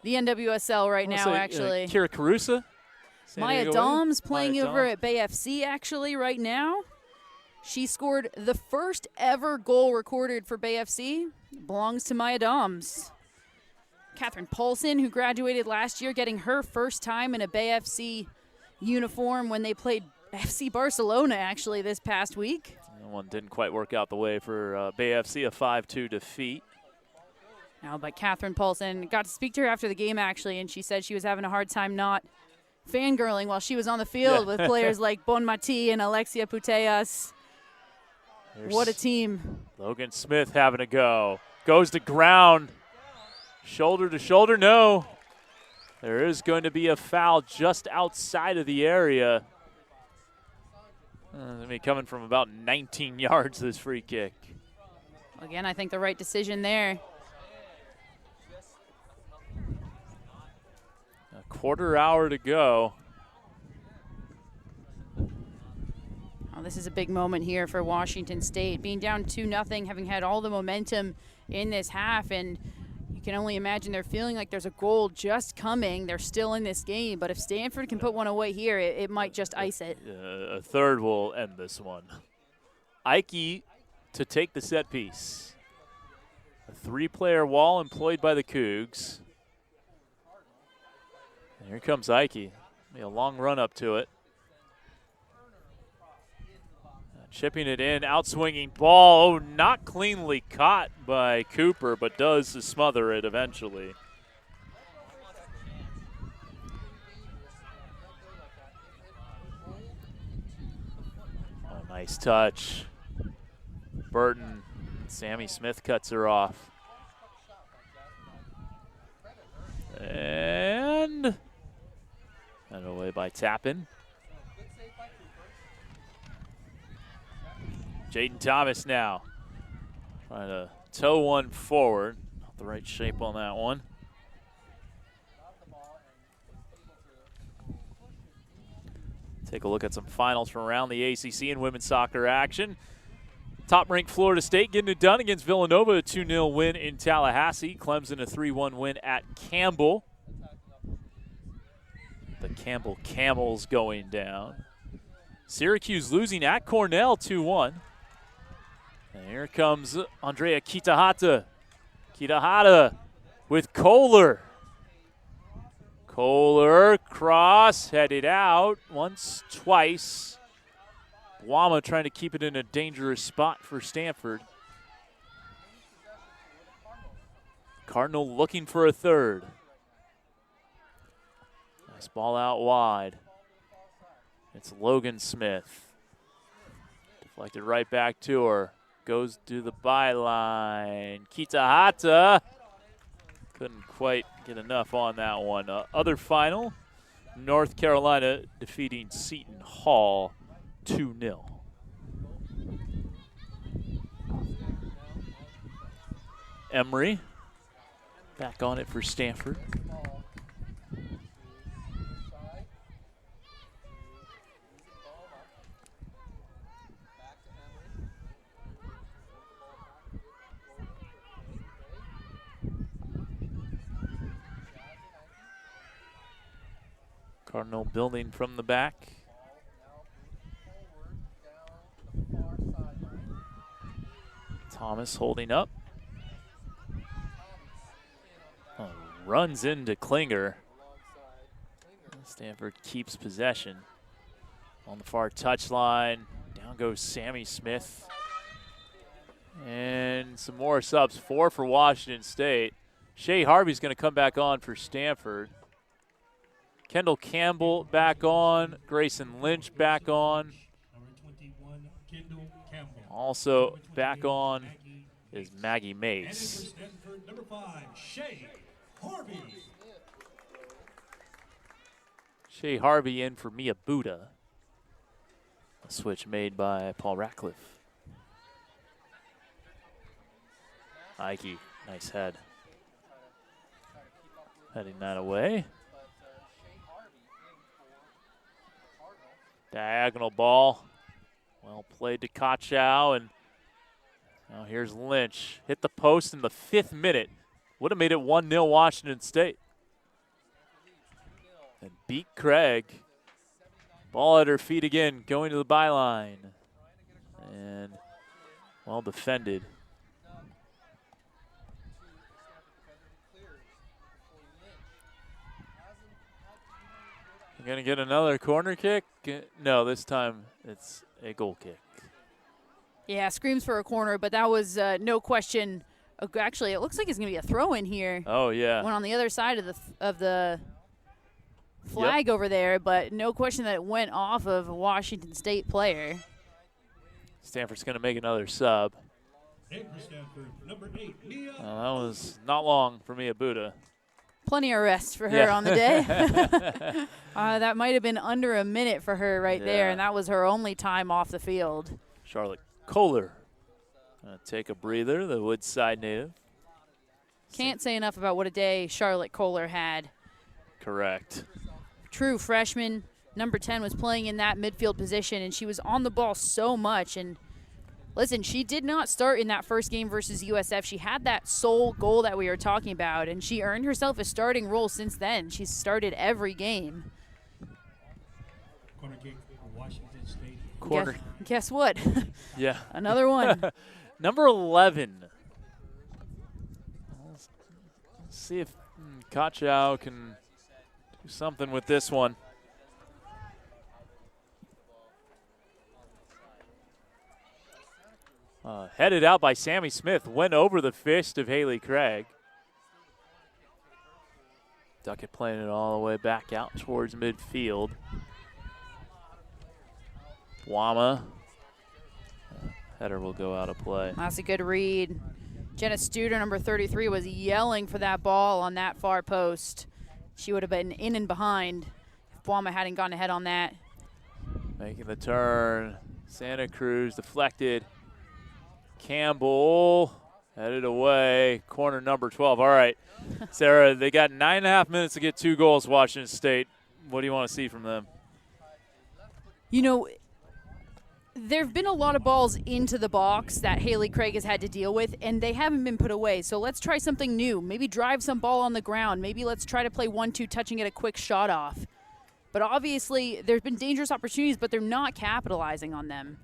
NWSL right now, actually. Kira Carusa. Maya Dom's playing over at Bay FC, actually, right now. She scored the first ever goal recorded for Bay FC. Belongs to Maya Doms. Catherine Paulson, who graduated last year, getting her first time in a Bay FC uniform when they played FC Barcelona, actually, this past week. That one didn't quite work out the way for Bay FC, a 5-2 defeat. Now, but Catherine Paulson, got to speak to her after the game, actually, and she said she was having a hard time not fangirling while she was on the field with players like Bonmati and Alexia Puteas. What a team. Logan Smith having a go. Goes to ground. Shoulder to shoulder, no. There is going to be a foul just outside of the area. I mean, coming from about 19 yards, this free kick. Again, I think the right decision there. A quarter hour to go. Oh, this is a big moment here for Washington State. Being down 2-0, having had all the momentum in this half, and you can only imagine they're feeling like there's a goal just coming. They're still in this game, but if Stanford can put one away here, it might just ice it. A third will end this one. Ike to take the set piece. A 3-player wall employed by the Cougs. And here comes Ike. Be a long run up to it. Chipping it in, outswinging ball. Oh, not cleanly caught by Cooper, but does smother it eventually. Oh, nice touch. Burton, Sammy Smith cuts her off. And away by Tappan. Jaden Thomas now trying to tow one forward. Not the right shape on that one. Take a look at some finals from around the ACC and women's soccer action. Top-ranked Florida State getting it done against Villanova, a 2-0 win in Tallahassee. Clemson a 3-1 win at Campbell. The Campbell Camels going down. Syracuse losing at Cornell 2-1. And here comes Andrea Kitahata. Kitahata with Kohler. Kohler, cross, headed out once, twice. Buama trying to keep it in a dangerous spot for Stanford. Cardinal looking for a third. Nice ball out wide. It's Logan Smith. Deflected right back to her. Goes to the byline. Kitahata. Couldn't quite get enough on that one. Other final, North Carolina defeating Seton Hall 2-0. Emery back on it for Stanford. Cardinal building from the back. Thomas holding up. Runs into Klinger. Stanford keeps possession. On the far touchline, down goes Sammy Smith. And some more subs, 4 for Washington State. Shea Harvey's going to come back on for Stanford. Kendall Campbell back on. Grayson Lynch back on. Also back on is Maggie Mace. Number 5, Shea Harvey. Shea Harvey in for Mia Buddha. A switch made by Paul Ratcliffe. Ike, nice head. Heading that away. Diagonal ball. Well played to Kachow, and now here's Lynch. Hit the post in the 5th minute. Would have made it 1-0 Washington State. And beat Craig. Ball at her feet again, going to the byline. And well defended. Going to get another corner kick? No, this time it's a goal kick. Yeah, screams for a corner, but that was no question. Actually, it looks like it's going to be a throw-in here. Oh, yeah. Went on the other side of the flag over there, but no question that it went off of a Washington State player. Stanford's going to make another sub. Stanford, number 8, Mia. That was not long for Mia Buddha. Plenty of rest for her on the day. That might have been under a minute for her there, and that was her only time off the field. Charlotte Kohler take a breather, the Woodside native. Can't say enough about what a day Charlotte Kohler had. Correct. True freshman. Number 10 was playing in that midfield position, and she was on the ball so much. And listen, she did not start in that first game versus USF. She had that sole goal that we were talking about, and she earned herself a starting role since then. She's started every game. Corner kick for Washington State. Corner. Guess what? Yeah. Another one. Number 11. Let's see if Kachow can do something with this one. Headed out by Sammy Smith, went over the fist of Haley Craig. Duckett playing it all the way back out towards midfield. Buama. Header will go out of play. That's a good read. Jenna Studer, number 33, was yelling for that ball on that far post. She would have been in and behind if Buama hadn't gone ahead on that. Making the turn. Santa Cruz deflected. Campbell headed away. Corner number 12. All right, Sarah, they got 9.5 minutes to get 2 goals, Washington State. What do you want to see from them? You know, there have been a lot of balls into the box that Haley Craig has had to deal with, and they haven't been put away. So let's try something new. Maybe drive some ball on the ground. Maybe let's try to play 1-2 touch and get a quick shot off. But obviously, there's been dangerous opportunities, but they're not capitalizing on them.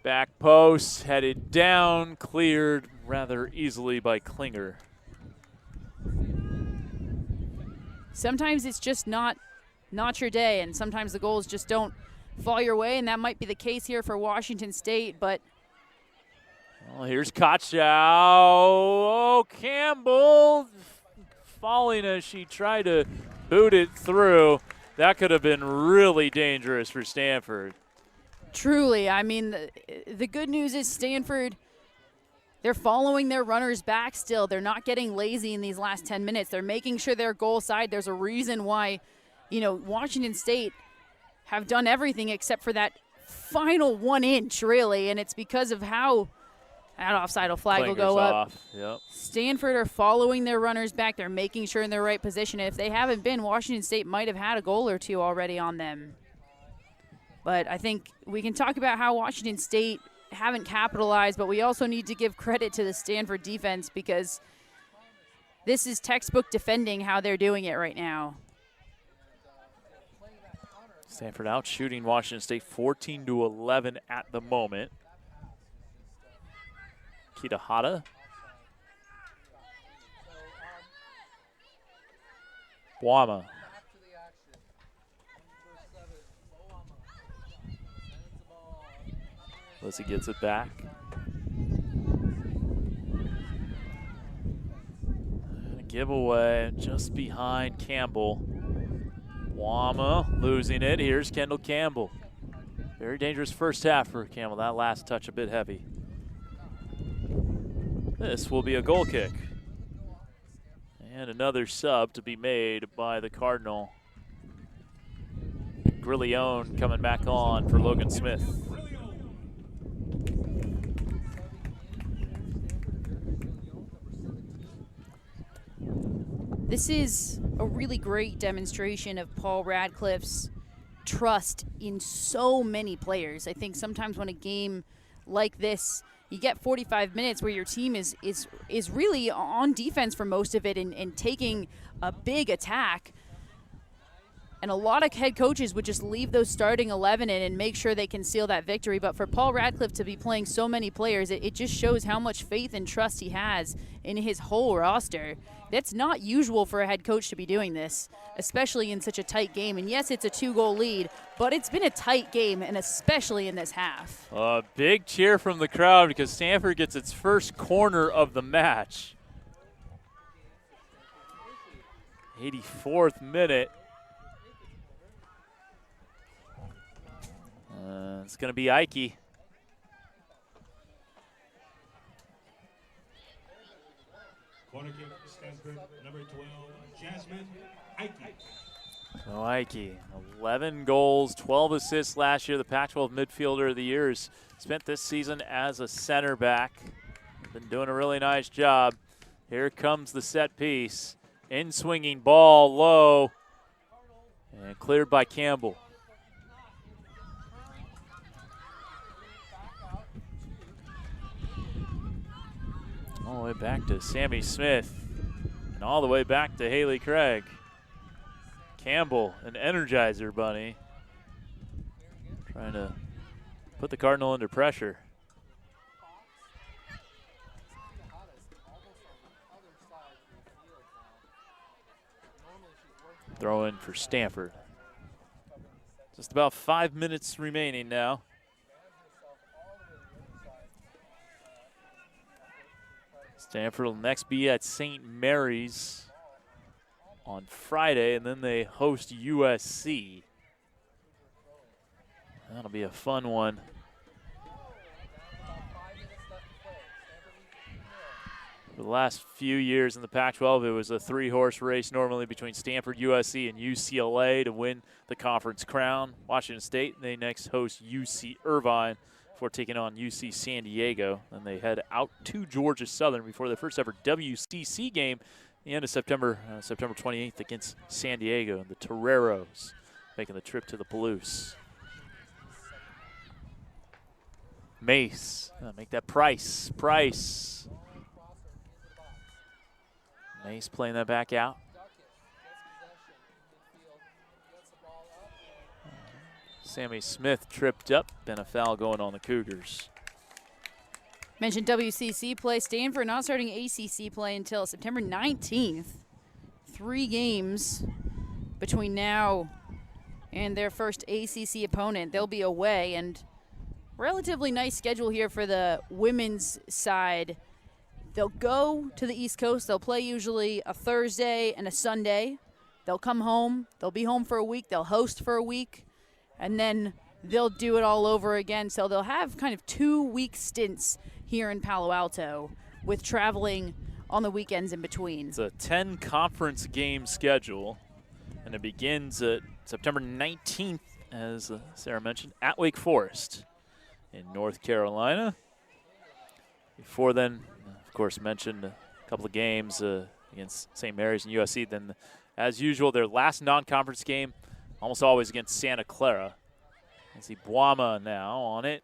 Back post, headed down, cleared rather easily by Klinger. sometimes it's just not your day, and sometimes the goals just don't fall your way, and that might be the case here for Washington State. But well, here's Kochow. Oh, Campbell falling as she tried to boot it through. That could have been really dangerous for Stanford. Truly, I mean, the good news is Stanford, they're following their runners back still. They're not getting lazy in these last 10 minutes. They're making sure they're goal side. There's a reason why, Washington State have done everything except for that final 1 inch, really, and it's because of how that offside flag will go up. Yep. Stanford are following their runners back. They're making sure in the right position. If they haven't been, Washington State might have had a goal or two already on them. But I think we can talk about how Washington State haven't capitalized, but we also need to give credit to the Stanford defense because this is textbook defending how they're doing it right now. Stanford out shooting Washington State 14-11 at the moment. Kitahara. Boama. Lizzie gets it back. And a giveaway just behind Campbell. Boama losing it. Here's Kendall Campbell. Very dangerous first half for Campbell. That last touch a bit heavy. This will be a goal kick. And another sub to be made by the Cardinal. Grillione coming back on for Logan Smith. This is a really great demonstration of Paul Radcliffe's trust in so many players. I think sometimes when a game like this, you get 45 minutes where your team is really on defense for most of it and taking a big attack. And a lot of head coaches would just leave those starting 11 in and make sure they can seal that victory. But for Paul Radcliffe to be playing so many players, it just shows how much faith and trust he has in his whole roster. That's not usual for a head coach to be doing this, especially in such a tight game. And yes, it's a 2-goal lead, but it's been a tight game, and especially in this half. A big cheer from the crowd because Stanford gets its first corner of the match. 84th minute. It's going to be Ike. Corner kick, Stanford, number 12, Jasmine Ike. So Ike, 11 goals, 12 assists last year. The Pac-12 midfielder of the year. Spent this season as a center back. Been doing a really nice job. Here comes the set piece. In swinging ball low. And cleared by Campbell. All the way back to Sammy Smith. And all the way back to Haley Craig. Campbell, an Energizer bunny. Trying to put the Cardinal under pressure. Throw in for Stanford. Just about 5 minutes remaining now. Stanford will next be at St. Mary's on Friday, and then they host USC. That'll be a fun one. For the last few years in the Pac-12, it was a 3-horse race normally between Stanford, USC, and UCLA to win the conference crown. Washington State, they next host UC Irvine before taking on UC San Diego. Then they head out to Georgia Southern before their first ever WCC game the end of September, September 28th against San Diego, and the Toreros making the trip to the Palouse. Mace, make that Price. Mace playing that back out. Sammy Smith tripped up, and a foul going on the Cougars. Mentioned WCC play. Stanford not starting ACC play until September 19th. 3 games between now and their first ACC opponent. They'll be away, and relatively nice schedule here for the women's side. They'll go to the East Coast. They'll play usually a Thursday and a Sunday. They'll come home. They'll be home for a week. They'll host for a week, and then they'll do it all over again. So they'll have kind of 2-week stints here in Palo Alto with traveling on the weekends in between. It's a 10 conference game schedule, and it begins at September 19th, as Sarah mentioned, at Wake Forest in North Carolina. Before then, of course, mentioned a couple of games against St. Mary's and USC. Then, as usual, their last non-conference game, almost always against Santa Clara. I see Buama now on it.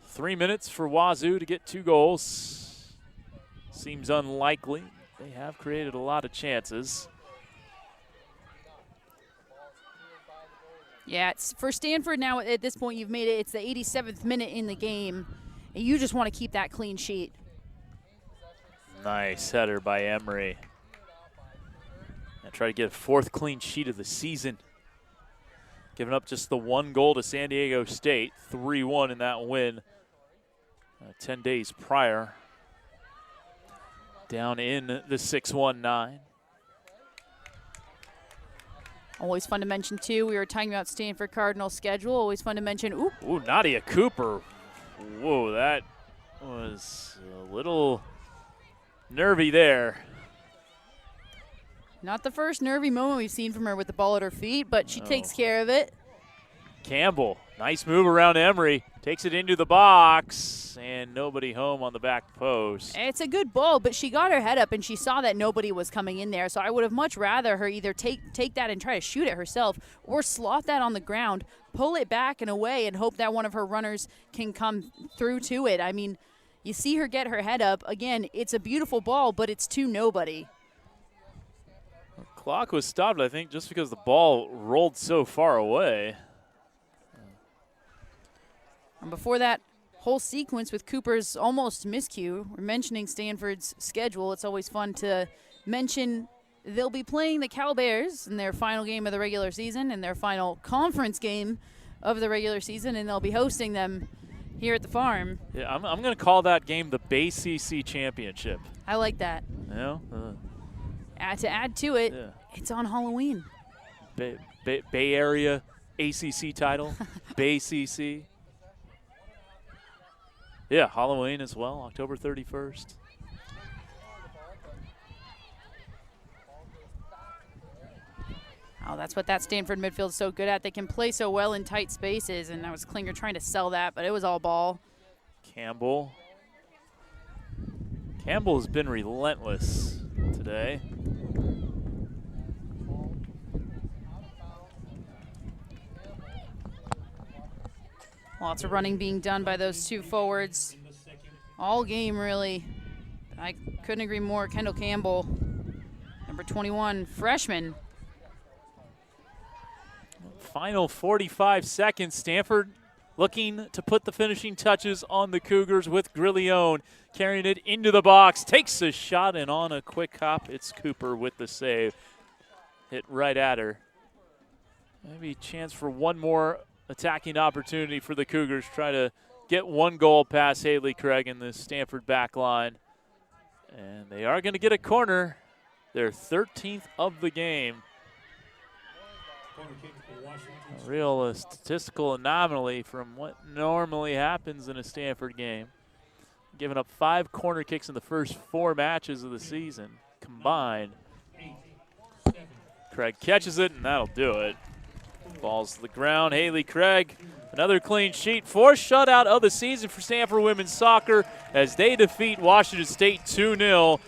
3 minutes for Wazoo to get 2 goals. Seems unlikely. They have created a lot of chances. Yeah, it's for Stanford now at this point. You've made it. It's the 87th minute in the game, and you just want to keep that clean sheet. Nice header by Emery. And try to get a 4th clean sheet of the season. Giving up just the 1 goal to San Diego State, 3-1 in that win 10 days prior. Down in the 6-1-9. Always fun to mention, too, we were talking about Stanford Cardinals' schedule. Always fun to mention, Ooh, Nadia Cooper. Whoa, that was a little nervy there. Not the first nervy moment we've seen from her with the ball at her feet, but she takes care of it. Campbell, nice move around Emery. Takes it into the box, and nobody home on the back post. It's a good ball, but she got her head up, and she saw that nobody was coming in there. So I would have much rather her either take that and try to shoot it herself or slot that on the ground, pull it back and away, and hope that one of her runners can come through to it. I mean, you see her get her head up. Again, it's a beautiful ball, but it's to nobody. The clock was stopped, I think, just because the ball rolled so far away. And before that whole sequence with Cooper's almost miscue, we're mentioning Stanford's schedule. It's always fun to mention they'll be playing the Cal Bears in their final game of the regular season and their final conference game of the regular season, and they'll be hosting them here at the farm. Yeah, I'm going to call that game the ACC Championship. I like that. You know? To add to it, Yeah. It's on Halloween. Bay Area ACC title, BayCC. Yeah, Halloween as well, October 31st. Oh, that's what that Stanford midfield is so good at. They can play so well in tight spaces, and that was Klinger trying to sell that, but it was all ball. Campbell has been relentless today. Lots of running being done by those 2 forwards. All game, really. I couldn't agree more. Kendall Campbell, number 21, freshman. Final 45 seconds. Stanford looking to put the finishing touches on the Cougars with Grillione carrying it into the box. Takes a shot, and on a quick hop, it's Cooper with the save. Hit right at her. Maybe a chance for one more attacking opportunity for the Cougars. Try to get 1 goal past Haley Craig in the Stanford back line. And they are going to get a corner. Their 13th of the game. A real statistical anomaly from what normally happens in a Stanford game. Giving up 5 corner kicks in the first 4 matches of the season combined. Craig catches it, and that'll do it. Falls to the ground. Haley Craig, another clean sheet. 4th shutout of the season for Stanford women's soccer as they defeat Washington State 2-0.